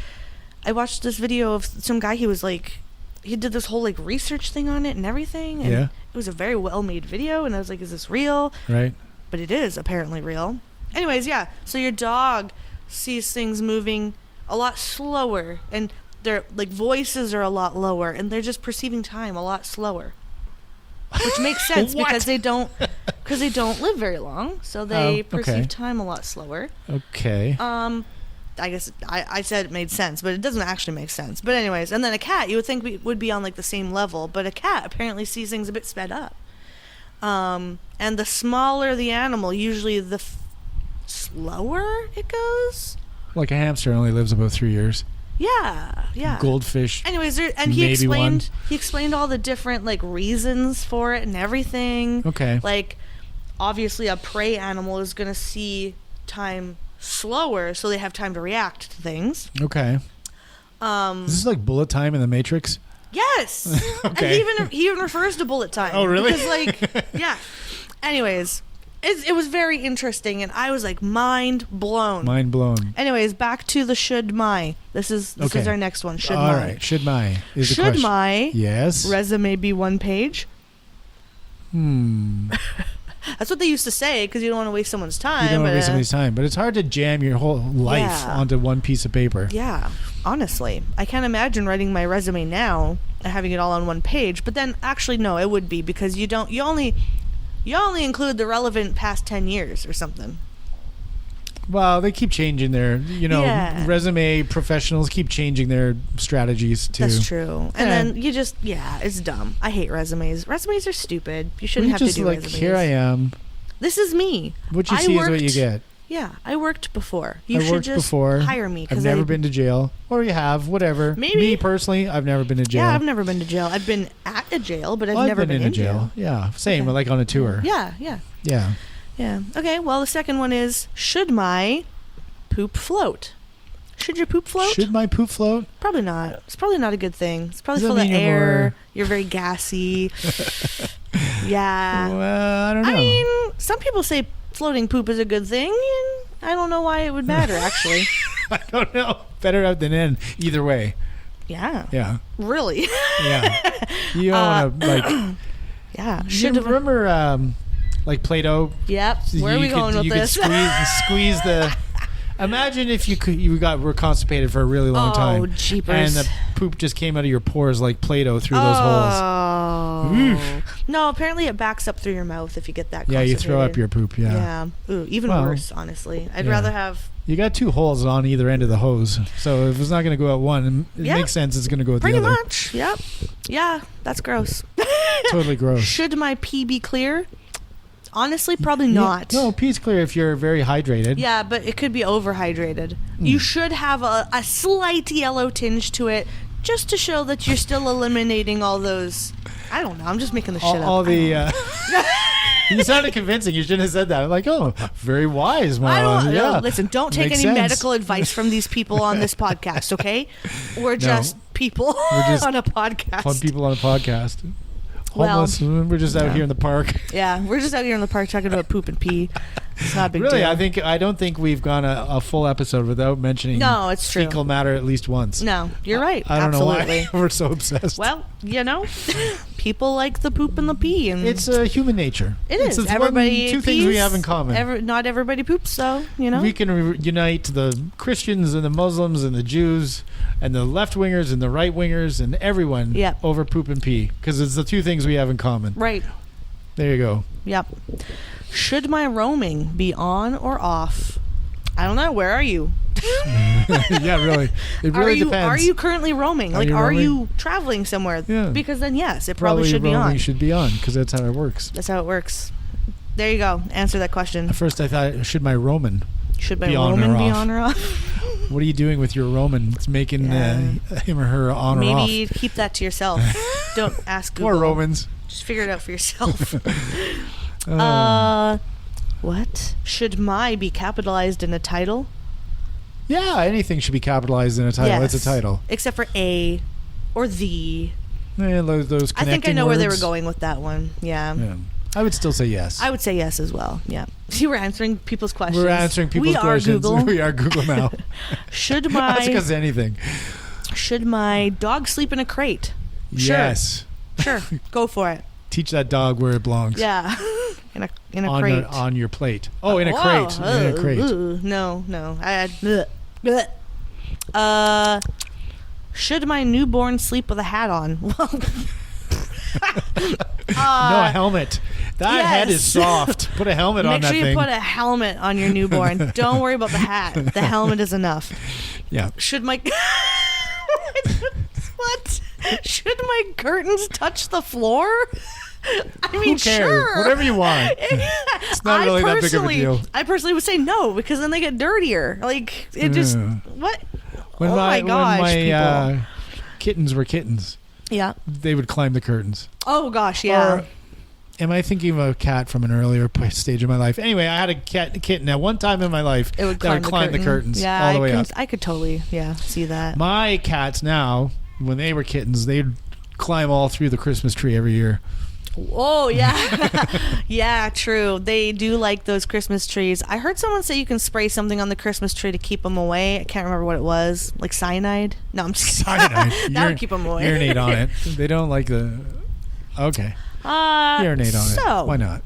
I watched this video of some guy, he did this whole like research thing on it and everything, and Yeah. it was a very well made video, and I was like, is this real? Right. But it is apparently real. Anyways, yeah, so your dog sees things moving a lot slower, and their like voices are a lot lower, and they're just perceiving time a lot slower. Which makes sense because they don't live very long, so they perceive time a lot slower. Okay. I guess I said it made sense, but it doesn't actually make sense. But anyways, and then a cat, you would think would be on like the same level, but a cat apparently sees things a bit sped up. And the smaller the animal, usually the slower it goes. Like a hamster only lives about 3 years. Yeah. Goldfish. Anyways, he explained all the different like reasons for it and everything. Okay. Like, obviously, a prey animal is gonna see time slower, so they have time to react to things. Okay. This is like bullet time in the Matrix. Yes. Okay. And he even refers to bullet time. Oh, really? Because, like, yeah. Anyways, it was very interesting, and I was like mind blown. Mind blown. Anyways, back to the should my. This is our next one. Should my. All right. Should my is the Should question. my Yes. resume be one page? That's what they used to say because you don't want to waste someone's time. You don't want to waste somebody's time, but it's hard to jam your whole life onto one piece of paper. Yeah, honestly, I can't imagine writing my resume now and having it all on one page. But then, actually, no, it would be because you only include the relevant past 10 years or something. Well, they keep changing their, Yeah. resume professionals keep changing their strategies too. That's true. And then you just, it's dumb. I hate resumes. Resumes are stupid. You shouldn't You have just to do like, resumes. here I am. This is me. What you see is what you get. Yeah, I worked before. You I should worked just before. hire me. I've never been to jail. Or you have, whatever. Maybe. Me personally, I've never been to jail. Yeah, I've never been to jail. I've been at a jail, but I've Well, never been in a jail. Yeah, same, Okay. like on a tour. Yeah. Yeah. Okay, well, the second one is, should my poop float? Should your poop float? Should my poop float? Probably not. It's probably not a good thing. It's probably Does full that of mean you're air. more- You're very gassy. Yeah. Well, I don't know. I mean, some people say floating poop is a good thing, and I don't know why it would matter, actually. I don't know. Better out than in. Either way. Yeah. Yeah. Really? Yeah. You don't want to, like... Yeah. You Should have. remember, like Play-Doh? Yep. Where are we going with you this? could squeeze the... Imagine if you were constipated for a really long time. Oh, jeepers. And the poop just came out of your pores like Play-Doh through those holes. Oh. No, apparently it backs up through your mouth if you get that Yeah, you throw up constipated. your poop, yeah. Yeah. Ooh, even Well, worse, honestly. I'd yeah. rather have... You got two holes on either end of the hose. So if it's not going to go out one, it Yeah. makes sense it's going to go out Pretty the other. much. Yep. Yeah, that's gross. Totally gross. Should my pee be clear? Honestly, probably not. No, pee's clear if you're very hydrated. Yeah, but it could be overhydrated. You should have a slight yellow tinge to it just to show that you're still eliminating all those... I don't know. I'm just making the shit up. All the... you sounded convincing. You shouldn't have said that. I'm like, oh, very wise, I Marla. don't Yeah. listen, don't take Makes any sense. medical advice from these people on this podcast, okay? We're just people just on a podcast. Fun people on a podcast. Well, Homeless. We're just out here in the park. Yeah, we're just out here in the park talking about poop and pee. It's not a big Really, deal. I don't think we've gone a full episode without mentioning No, it's true. fecal matter at least once. No, you're right. I don't Absolutely. know why we're so obsessed. Well, people like the poop and the pee, and It's human nature. it is. It's Everybody two things we pees. have in common. Not everybody poops, so We can unite the Christians and the Muslims and the Jews and the left wingers and the right wingers and everyone Yep. over poop and pee because it's the two things we have in common. Right. There you go. Yep. Should my roaming be on or off? I don't know. Where are you? Yeah, really. It really depends. Are you currently roaming? Are you Are roaming? you traveling somewhere? Yeah. Because then yes, it probably should be roaming on. should be on because that's how it works. That's how it works. There you go. Answer that question. At first, I thought, should my Roman? Should my be on or roaming be off? on or off? What are you doing with your Roman? It's making him or her on or off. Maybe keep that to yourself. Don't ask Google. Poor Romans. Just figure it out for yourself. Oh. What? Should my be capitalized in a title? Yeah, anything should be capitalized in a title. Yes. It's a title. Except for a or the. Yeah, those I think I connecting know where they were words. going with that one. Yeah. Yeah. I would still say yes. I would say yes as well. Yeah. See, we're answering people's questions. We're answering people's questions. We are Google. We are Google now. Should That's my because anything. should my dog sleep in a crate? Sure. Yes. Sure. Go for it. Teach that dog where it belongs. Yeah. in a crate. On your plate. Oh, in a Whoa. crate. In a crate. No. Should my newborn sleep with a hat on? Well, No, a helmet. That head is yes. soft. Put a helmet on make that sure you thing. put a helmet on your newborn. Don't worry about the hat. The helmet is enough. Yeah. Should my what? Should my curtains touch the floor? I mean, Who cares? sure. Whatever you want. It's not really that big of a deal. I personally would say no because then they get dirtier. Like it just what? When oh my gosh, when my people. kittens were kittens, Yeah. they would climb the curtains. Oh gosh, yeah. Or am I thinking of a cat from an earlier stage of my life? Anyway, I had a kitten at one time in my life It would that would climb the curtains Yeah, all the way up. I could totally, see that. My cats now, when they were kittens, they'd climb all through the Christmas tree every year. Oh yeah, yeah, true. They do like those Christmas trees. I heard someone say you can spray something on the Christmas tree to keep them away. I can't remember what it was, like cyanide. No, I'm just Cyanide. that would keep them away. Urinate on it. They don't like the. Okay. Urinate on so, it. Why not?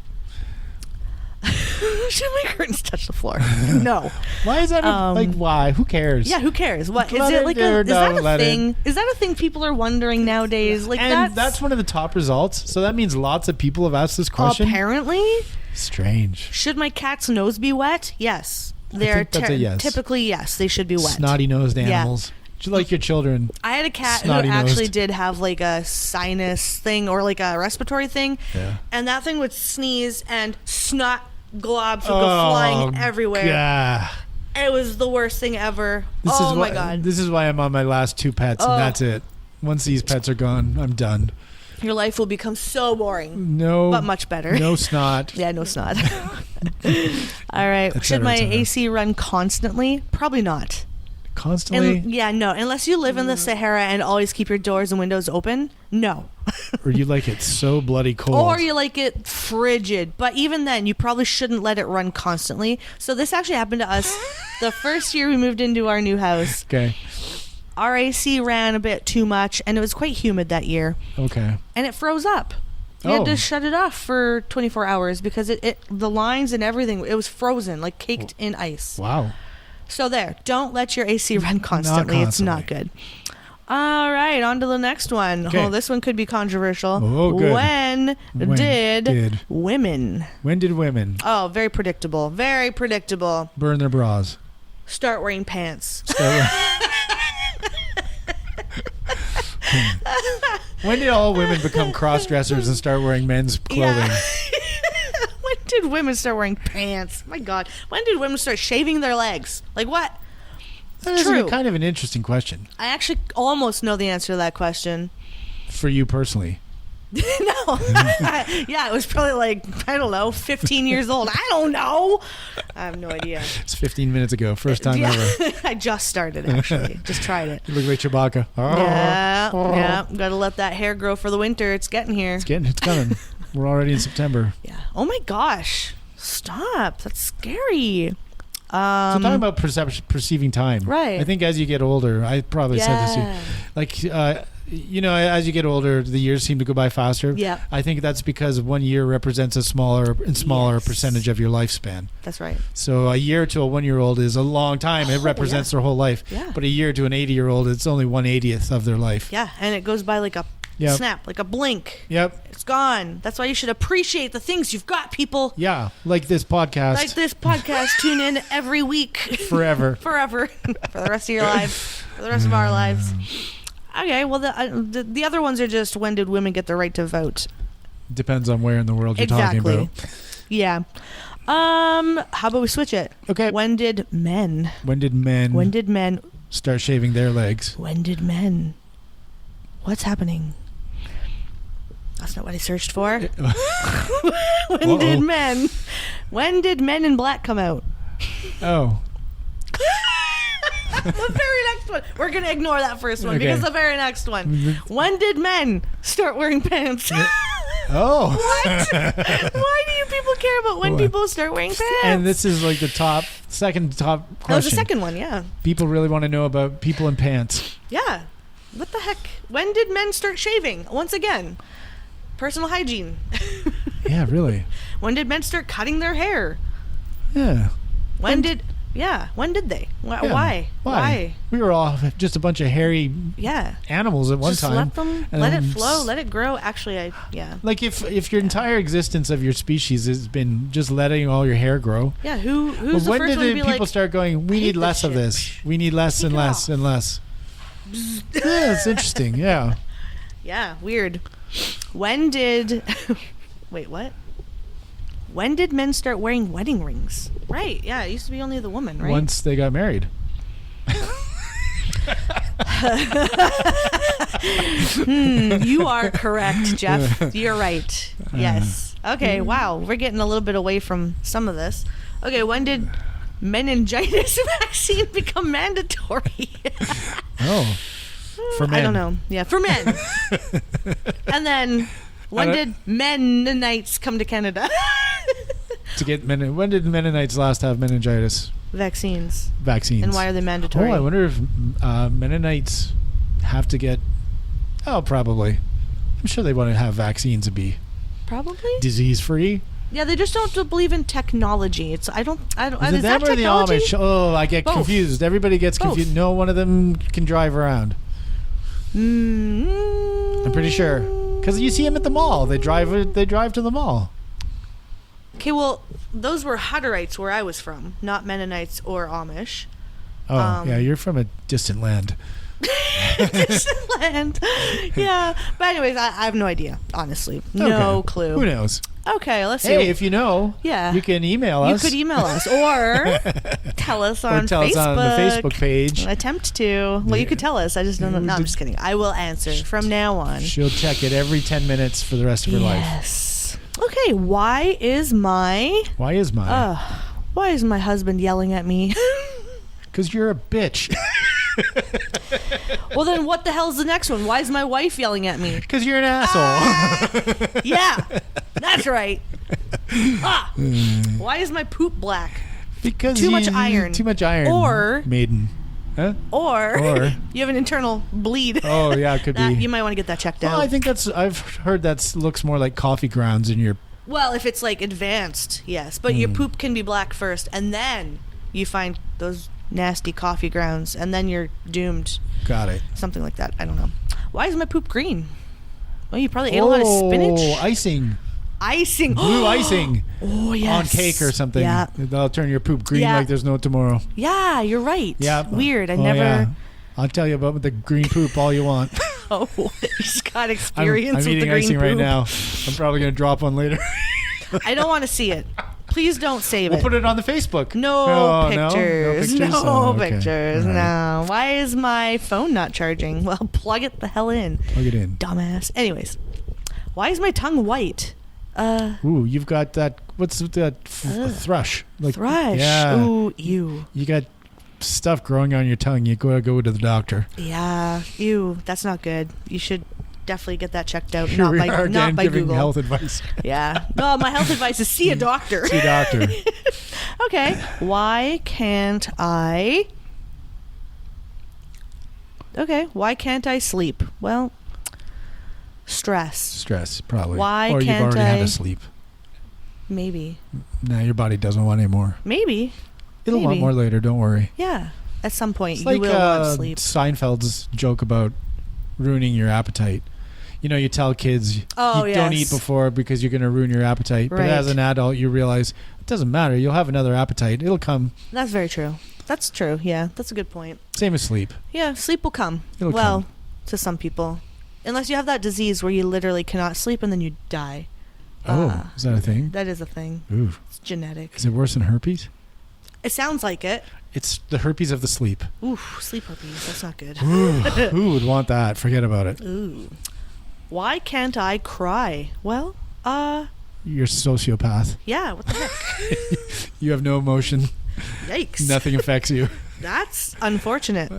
Should my curtains touch the floor? No. Why is that? Like, why? Who cares? Yeah, who cares? What is Let it it like? do or Is that don't a let it. thing? Is that a thing people are wondering nowadays? Like And that's one of the top results. So that means lots of people have asked this question. apparently. Strange. Should my cat's nose be wet? Yes. They're think that's a yes. typically yes. They should be wet. Snotty-nosed animals. Do you like your children? I had a cat who Snotty-nosed. actually did have like a sinus thing or like a respiratory thing, Yeah. and that thing would sneeze and snot globs would go flying everywhere. Yeah. It was the worst thing ever. This Oh is my why, god. This is why I'm on my last 2 pets, and that's it. Once these pets are gone, I'm done. Your life will become so boring, No. but much better. No snot. Yeah, no snot. All right. Et Should cetera, my et cetera. AC run constantly? Probably not. Constantly? No. Unless you live in the Sahara and always keep your doors and windows open, no. Or you like it so bloody cold? Or you like it frigid. But even then, you probably shouldn't let it run constantly. So this actually happened to us the first year we moved into our new house. Okay. Our AC ran a bit too much, and it was quite humid that year. Okay. And it froze up. We had Oh. to shut it off for 24 hours because the lines and everything, it was frozen, like caked in ice. Wow. So there, don't let your AC run constantly. It's not good. All right, on to the next one. Okay. Oh, this one could be controversial. Oh, good. When did women? When did women Oh, very predictable. Very predictable. burn their bras? Start wearing pants. When did all women become cross-dressers and start wearing men's clothing? Yeah. When did women start wearing pants? My God. When did women start shaving their legs? Like what? That is True. kind of an interesting question I actually almost know the answer to that question. for you personally. No. Yeah, it was probably like, I don't know, 15 years old. I don't know. I have no idea. It's 15 minutes ago. First time Yeah. ever. I just started, actually. Just tried it. You look like Chewbacca. Oh. Yeah. Gotta let that hair grow for the winter. It's getting here. It's coming. We're already in September. Yeah. Oh my gosh. Stop. That's scary. So talking about perceiving time. Right. I think as you get older, I probably said this to you. Yeah. Like, as you get older, the years seem to go by faster. Yeah. I think that's because 1 year represents a smaller and smaller Yes. percentage of your lifespan. That's right. So a year to a 1-year-old is a long time. It represents their whole life. Yeah. But a year to an 80-year-old, it's only 1/80th of their life. Yeah. And it goes by like a Yep. snap, like a blink. Yep. It's gone. That's why you should appreciate the things you've got, people. Yeah. Like this podcast. Like this podcast. Tune in every week. Forever. Forever. For the rest of your life. For the rest of our lives. Okay, well, the other ones are just when did women get the right to vote? Depends on where in the world you're talking about. Yeah. How about we switch it? Okay. When did men? When did men start shaving their legs? When did men? What's happening? That's not what I searched for. When did men? When did Men in Black come out? Oh. The very next one. We're going to ignore that first one Okay. because the very next one. When did men start wearing pants? Oh. What? Why do you people care about when people start wearing pants? And this is like the second top question. That was the second one, yeah. People really want to know about people in pants. Yeah. What the heck? When did men start shaving? Once again. personal hygiene. Yeah, really. When did men start cutting their hair? Yeah. When did they? Yeah. Why? We were all just a bunch of hairy Yeah. animals at one Just time. let them, and let it then flow, let it grow. Actually, yeah. Like if your entire existence of your species has been just letting all your hair grow. Yeah, who's Well, the when first did one to be people like, start going, we "I hate need this less of shit. this. We need less Take and it less off." and less. Yeah, it's interesting. Yeah. Yeah, weird. When did wait, what? When did men start wearing wedding rings? Right, yeah, it used to be only the woman, right? Once they got married. You are correct, Jeff. You're right. Yes. Okay, wow. We're getting a little bit away from some of this. Okay, when did meningitis vaccine become mandatory? Oh. For men. I don't know. Yeah, for men. And then when I did Mennonites come to Canada? To get when did Mennonites last have meningitis Vaccines. vaccines? And why are they mandatory? Oh, I wonder if Mennonites have to get. Oh, probably. I'm sure they want to have vaccines to be Probably. disease free. Yeah, they just don't believe in technology. It's I don't. Is Is it them that or the technology? Amish? Oh, I get Both. confused. Everybody gets Both. confused. No one of them can drive around. I'm pretty sure because you see them at the mall. They drive. They drive to the mall. Okay, well, those were Hutterites where I was from, not Mennonites or Amish. Oh, yeah, you're from a distant land. Disneyland. Yeah, but anyways, I have no idea. Honestly, no Okay. clue. Who knows? Okay, let's see. Hey, if you know, Yeah. you can email You us. could email us or tell us on or tell Facebook. us on the Facebook page. Attempt to. Well, you could tell us. I just don't know. No, I'm just kidding. I will answer from now on. She'll check it every 10 minutes for the rest of her life. Yes. Okay. Why is my Why is mine? husband yelling at me? Because you're a bitch. Well, then what the hell's the next one? Why is my wife yelling at me? Because you're an asshole. Yeah, that's right. Why is my poop black? Because Too much iron. Too much iron. Or- maiden. Huh? Or you have an internal bleed. Oh yeah, it could That, be. you might want to get that checked Well, out. I think I've heard that looks more like coffee grounds in your. Well, if it's like advanced, yes. But your poop can be black first, and then you find those nasty coffee grounds, and then you're doomed. Got it. Something like that. I don't know. Why is my poop green? Well, you probably ate a lot of spinach. Icing. Icing. Blue icing. Oh, yes. On cake or something. Yeah. That'll turn your poop green Yeah. like there's no tomorrow. Yeah, you're right. Yeah. Weird. I Oh, never. yeah. I'll tell you about the green poop all you want. Oh, you just got I'm experience with the eating green icing poop. right now. I'm probably going to drop one later. I don't want to see it. Please don't save We'll it. put it on the Facebook. No, Oh, pictures. No, Oh, okay. pictures. All right. No. Why is my phone not charging? Well, plug it the hell in. Plug it in. Dumbass. Anyways, why is my tongue white? Ooh, you've got that. What's that? Thrush. Like, Thrush. Yeah. Ooh, ew. You got stuff growing on your tongue. You gotta go to the doctor. Yeah. Ew. That's not good. You should definitely get that checked out. Here Not we by, are not again by giving Google. health advice. Yeah. No, my health advice is see a doctor. See a doctor. Okay. Why can't I? Okay. Why can't I sleep? Well, stress. Stress, probably. Why or can't you've already had I- a sleep. Maybe. Now your body doesn't want any more. Maybe. It'll want Maybe. more later. Don't worry. Yeah. At some point, It's you like will want sleep. Seinfeld's joke about ruining your appetite. You know, you tell kids Oh, you don't yes. eat before because you're going to ruin your appetite. But Right. as an adult, you realize it doesn't matter. You'll have another appetite. It'll come. That's very true. That's true. Yeah, that's a good point. Same as sleep. Yeah, sleep will come. It'll well, come. to some people. Unless you have that disease where you literally cannot sleep and then you die. Oh, is that a thing? That is a thing. Ooh. It's genetic. Is it worse than herpes? It sounds like it. It's the herpes of the sleep. Ooh, sleep herpes. That's not good. Ooh, who would want that? Forget about it. Ooh. Why can't I cry? Well, You're a sociopath. yeah, what the heck? You have no emotion. Yikes. Nothing affects you. That's unfortunate.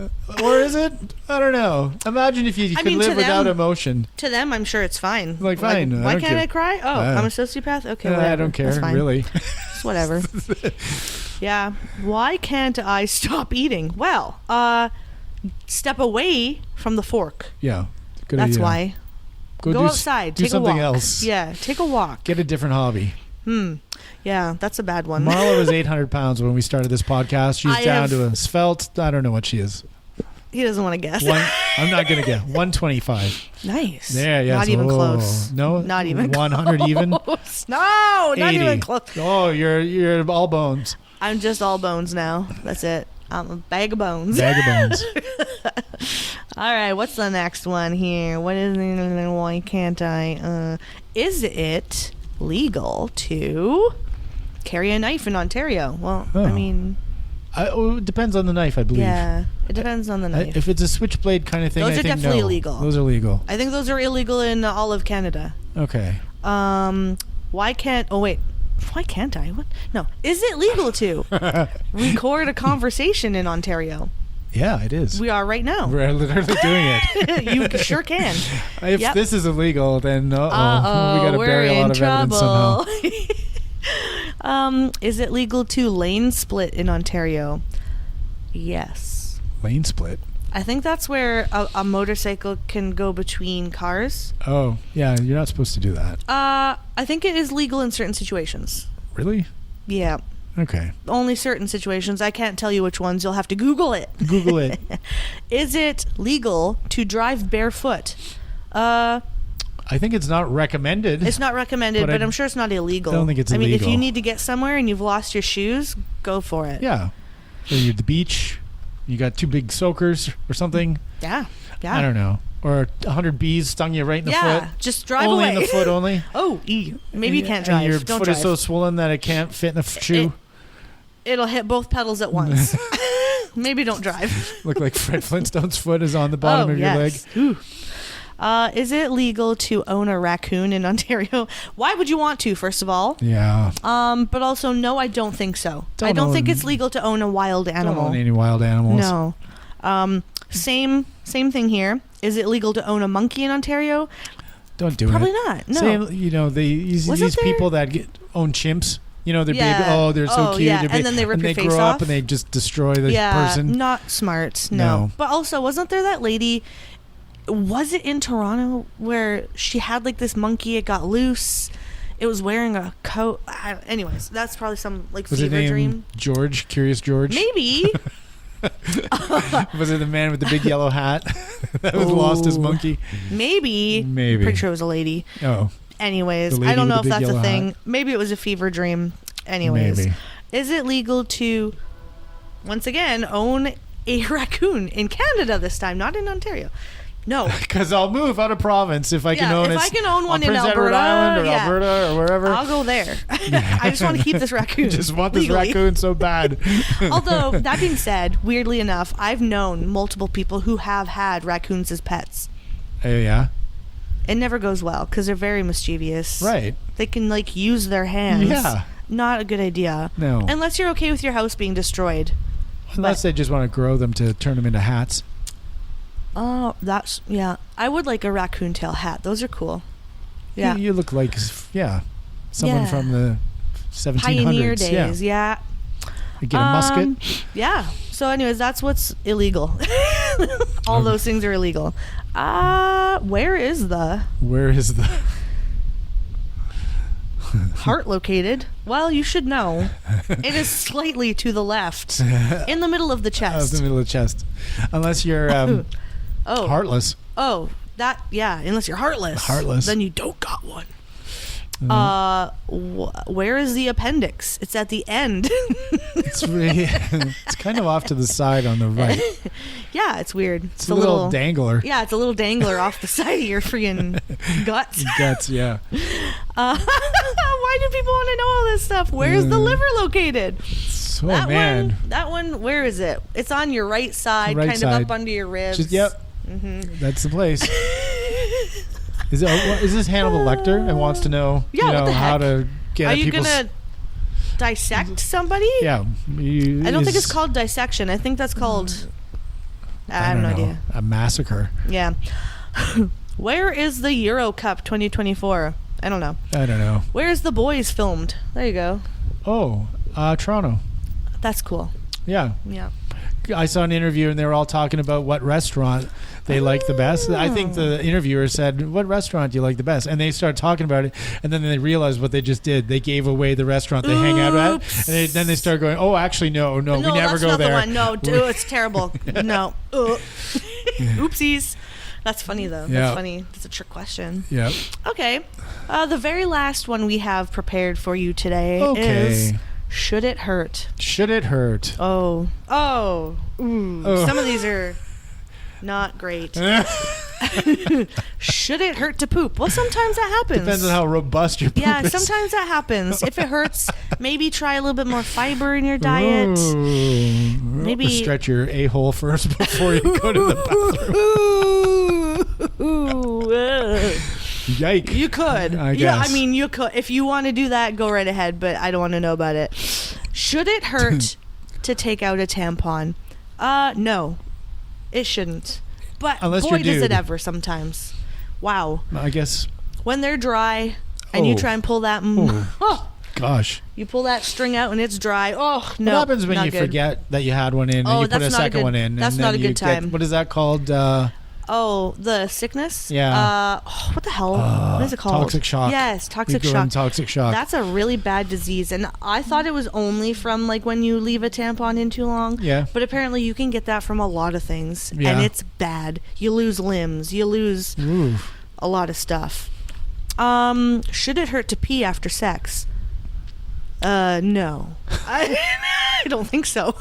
Or is it? I don't know. Imagine if you I could mean, to live without them- emotion. To them, I'm sure it's fine. Like, fine, I why don't can't care. I cry? Oh, I'm a sociopath? Okay, whatever. I don't care, That's fine. really. It's whatever. Yeah. Why can't I stop eating? Well, step away from the fork. Yeah. Good That's idea. why. Go outside. Do Take something a walk. else. Yeah, take a walk. Get a different hobby. Yeah, that's a bad one. Marla was 800 pounds when we started this podcast. She's I down have- to a svelte. I don't know what she is. He doesn't want to guess. I'm not going to get 125. Nice. There, yes. Not even Oh, close. No, Not even 100 even. close. No, not 80. even close. Oh, you're all bones. I'm just all bones now. That's it. I'm a bag of bones. Bag of bones. All right, what's the next one here? What is? Why can't I? Is it legal to carry a knife in Ontario? Well, Oh. I mean, It depends on the knife, I believe. yeah, it depends on the knife. If it's a switchblade kind of thing, Those I are think definitely no. illegal. Those are legal. I think those are illegal in all of Canada. Okay. Why can't? Oh wait. Why can't I? What? No. Is it legal to record a conversation in Ontario? Yeah, it is. We are right now. We're literally doing it. You sure can. If Yep. this is illegal, then we Uh-oh, got to we're bury a lot in of evidence trouble. somehow. Is it legal to lane split in Ontario? Yes. Lane split. I think that's where a motorcycle can go between cars. Oh, yeah, you're not supposed to do that. I think it is legal in certain situations. Really? Yeah. Okay. Only certain situations. I can't tell you which ones. You'll have to Google it. Google it. Is it legal to drive barefoot? I think it's not recommended. It's not recommended, But but I I'm sure it's not illegal. don't think it's I mean, if illegal. you need to get somewhere and you've lost your shoes, go for it. Yeah. Or you're at the beach. You got 2 big soakers or something. Yeah. Yeah. I don't know. Or 100 bees stung you right in the Yeah. foot. Just drive Only away. in the foot only. Oh, maybe you can't And drive. your Don't foot drive. is so swollen that it can't fit in the shoe. It'll hit both pedals at once. Maybe don't drive. Look like Fred Flintstone's foot is on the bottom of your leg. Ooh. Is it legal to own a raccoon in Ontario? Why would you want to, first of all? Yeah. But also, no, I don't think so. I Don't don't think own- it's legal to own a wild animal. Don't own any wild animals. No. Same thing here. Is it legal to own a monkey in Ontario? Don't do Probably it. not. No. Same, these Wasn't there- people that own chimps. They're big. Yeah. Oh, they're so Oh, cute. yeah. They're And big, then they rip your face grow off. up and they just destroy the Yeah, person. not smart. No. No. But also, wasn't there that lady? Was it in Toronto where she had like this monkey? It got loose. It was wearing a coat. Anyways, that's probably some like Was it fever named dream. George? Curious George? Maybe. Was it the man with the big yellow hat that was lost his Ooh. monkey? Maybe. Maybe. Pretty sure it was a lady. Oh, Anyways, The lady I don't with know the if big that's a yellow thing. hat. Maybe it was a fever dream. Anyways, maybe. is it legal to, once again, own a raccoon in Canada this time, not in Ontario? No. Because I'll move out of province if I can own it. if I can own one in Prince Edward Alberta, Island or yeah, Alberta or wherever. I'll go there. I just want to keep this raccoon. Just want this legally. raccoon so bad. Although, that being said, weirdly enough, I've known multiple people who have had raccoons as pets. Oh, yeah. It never goes well because they're very mischievous. Right. They can, like, use their hands. Yeah. Not a good idea. No. Unless you're okay with your house being destroyed. Unless they just want to grow them to turn them into hats. Oh, that's, yeah. I would like a raccoon tail hat. Those are cool. Yeah. You look like, someone Yeah. from the 1700s. Pioneer days, yeah. You get a musket. Yeah. So, anyways, that's what's illegal. All those things are illegal. Where is the Where is the... heart located? Well, you should know. It is slightly to the left, in the middle of the Out of chest. the middle of the chest. Unless you're Oh, heartless. oh, that, yeah. Unless you're heartless. Heartless. Then you don't got one. Where is the appendix? It's at the end. It's really, it's kind of off to the side on the right. Yeah, it's weird. It's a little dangler. Yeah, it's a little dangler off the side of your freaking guts. Guts, yeah. Why do people want to know all this stuff? Where's the liver located? Oh, man. That one, where is it? It's on your right side, Right kind side. of up under your ribs. Just, yep. That's the place. Is this Hannibal Lecter and wants to know, Yeah, what the how heck? to get Are at you people's... gonna dissect somebody? Yeah. I don't think it's called dissection. I think that's called. I have don't no know, idea. a massacre. Yeah. Where is the Euro Cup 2024? I don't know. I don't know. Where is the boys filmed? There you go. Oh, Toronto. That's cool. Yeah. Yeah. I saw an interview and they were all talking about what restaurant they like the best. I think the interviewer said, "What restaurant do you like the best?" And they started talking about it, and then they realized what they just did. They gave away the restaurant they hang out at, and then they started going, "Oh, actually, no, we never that's go not there." The one. No, dude, it's terrible. No. Oopsies. That's funny though. Yeah. That's funny. That's a trick question. Yeah. Okay. The very last one we have prepared for you today is, should it hurt? Should it hurt? Oh. Ooh. Oh. Some of these are not great. Should it hurt to poop? Well, sometimes that happens. Depends on how robust your poop Yeah, is. sometimes that happens. If it hurts, maybe try a little bit more fiber in your diet. Ooh. Maybe stretch your a-hole first before you go to the bathroom. Yike. You could. I Yeah, guess. I mean, you could. If you want to do that, go right ahead, but I don't want to know about it. Should it hurt to take out a tampon? No. It shouldn't. But Unless boy, you're a does it dude. ever sometimes. Wow. I guess. When they're dry and you Oh. try and pull that... Gosh. you pull that string out and it's dry. Oh, no. What happens when not you good. forget that you had one in and Oh, you put that's a not a second good- one in? that's and not then a good you get- time. what is that called? Oh, the sickness? Yeah. What the hell? What is it called? Toxic shock. Yes, toxic you go in shock. toxic shock. That's a really bad disease, and I thought it was only from like when you leave a tampon in too long. Yeah. But apparently you can get that from a lot of things, Yeah. and it's bad. You lose limbs. You lose Ooh. a lot of stuff. Should it hurt to pee after sex? No. I don't think so.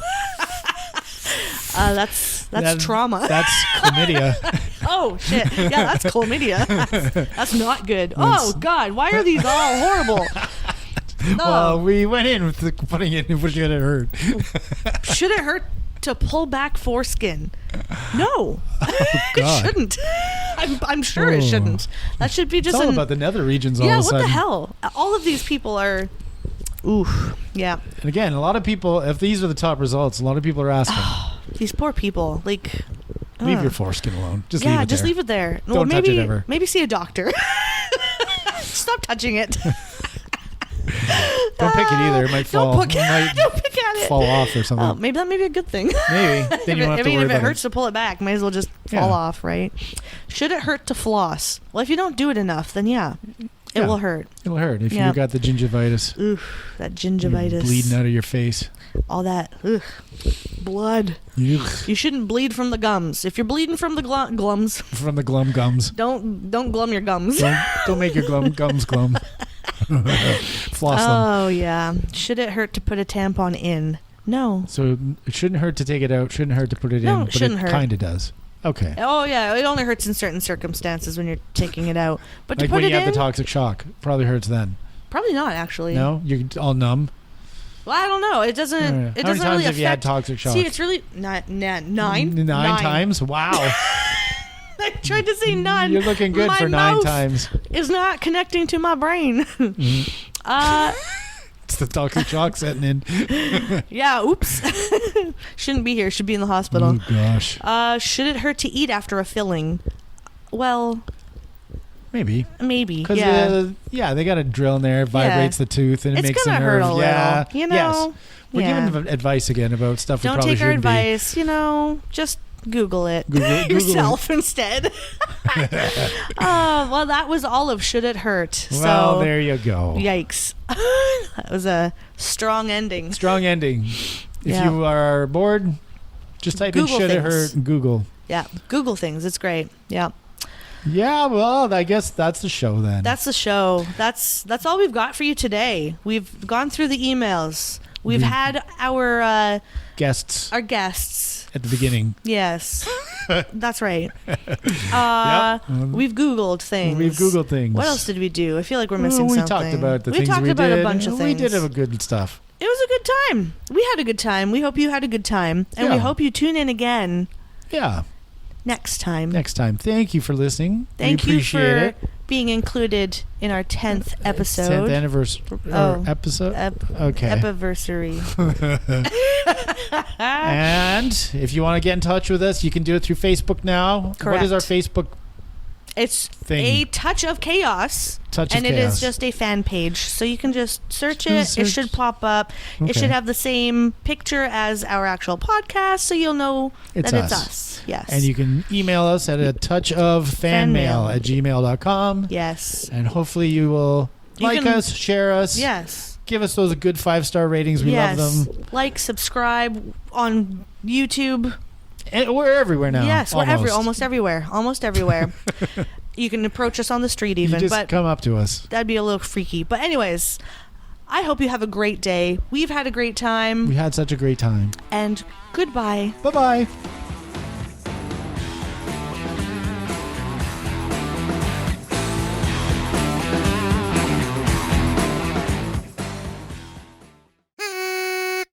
That's trauma. That's chlamydia. Oh shit! Yeah, that's chlamydia. That's not good. Oh God, why are these all horrible? No. Well, we went in with putting it in, which it hurt. Should it hurt to pull back foreskin? No, it God. shouldn't. I'm sure it Oh. shouldn't. That should be It's just all an, about the nether regions all yeah. of a What sudden. the hell? All of these people are. Oof. Yeah. And again, a lot of people, if these are the top results, a lot of people are asking, These poor people. Like. leave ugh. your foreskin alone. Just Yeah, leave it just there. leave it there. Don't Well, touch maybe, it ever. Maybe see a doctor. Stop touching it. Don't pick it either. It might fall. Don't pick, It might don't pick at it. fall off or something. Oh, maybe that may be a good thing. Maybe. Then you don't have to worry if it about hurts to pull it back, might as well just fall Yeah. off, right? Should it hurt to floss? Well, if you don't do it enough, then yeah, it Yeah. will hurt. It'll hurt if Yeah. you got the gingivitis. Oof, that You're gingivitis. bleeding out of your face. All that. Ugh. Blood. Ugh. You shouldn't bleed from the gums. If you're bleeding from the glums, From the glum gums. don't glum your gums. Don't make your gums glum. Floss them. Oh, yeah. Should it hurt to put a tampon in? No. So it shouldn't hurt to take it out. Shouldn't hurt to put it No, in. it But shouldn't it hurt. kind of does. Okay. Oh, yeah. It only hurts in certain circumstances when you're taking it out. But to Like put when it you have in, the toxic shock. Probably hurts then. probably not, actually. No? You're all numb. Well, I don't know. It doesn't. How It many doesn't times really have you had affect. toxic shock? See, it's really nine. Nine times? Wow. I tried to say none. You're looking good My for 9 mouth times. Is not connecting to my brain. It's the toxic shock setting in. Yeah. Oops. Shouldn't be here. Should be in the hospital. Oh, gosh. Should it hurt to eat after a filling? Well, Maybe. maybe. Because Yeah. they got a drill in there, it vibrates the tooth, and it It's makes the gonna nerve. hurt a little. Yeah. You know. Yes. We're yeah. giving advice again about stuff we Don't probably take our shouldn't be. advice. You know, just Google it Google yourself instead. Oh, well, that was all of Should It Hurt. Well, So, there you go. yikes. That was a strong ending. Strong ending. If Yeah. you are bored, just type Google in Should It things. Hurt in Google. Yeah, Google things. It's great. Yeah, Yeah, well, I guess that's the show then. that's the show. That's all we've got for you today. We've gone through the emails. We've had our Guests guests. at the beginning. Yes, that's right. Yep. We've Googled things. We've Googled things. What else did we do? I feel like we're missing we something. talked about the we things talked we about did. a bunch of things. We did have a good stuff. It was a good time. We had a good time. We hope you had a good time, and we Yeah. hope you tune in again Yeah. next time. Next time. Thank you for listening. Thank we you appreciate for it. being included in our 10th episode. 10th anniversary Oh. episode. Ep- Okay. Epiversary. And if you want to get in touch with us, you can do it through Facebook now. What is Correct. our Facebook It's Thing. a Touch of Chaos. Touch of and it Chaos. is just a fan page. So you can just search it. Just It search. should pop up. Okay. It should have the same picture as our actual podcast, so you'll know It's that it's us. us. Yes. And you can email us at a touchoffanmail@gmail.com. Yes. And hopefully you will You like can- us, share us, Yes. give us those good 5-star ratings. We yes. love them. Like, subscribe on YouTube. And we're everywhere now. Yes, we're almost everywhere. Almost everywhere. You can approach us on the street You even, just but come up to us. that'd be a little freaky. But anyways, I hope you have a great day. We've had a great time. We had such a great time. And goodbye. Bye-bye.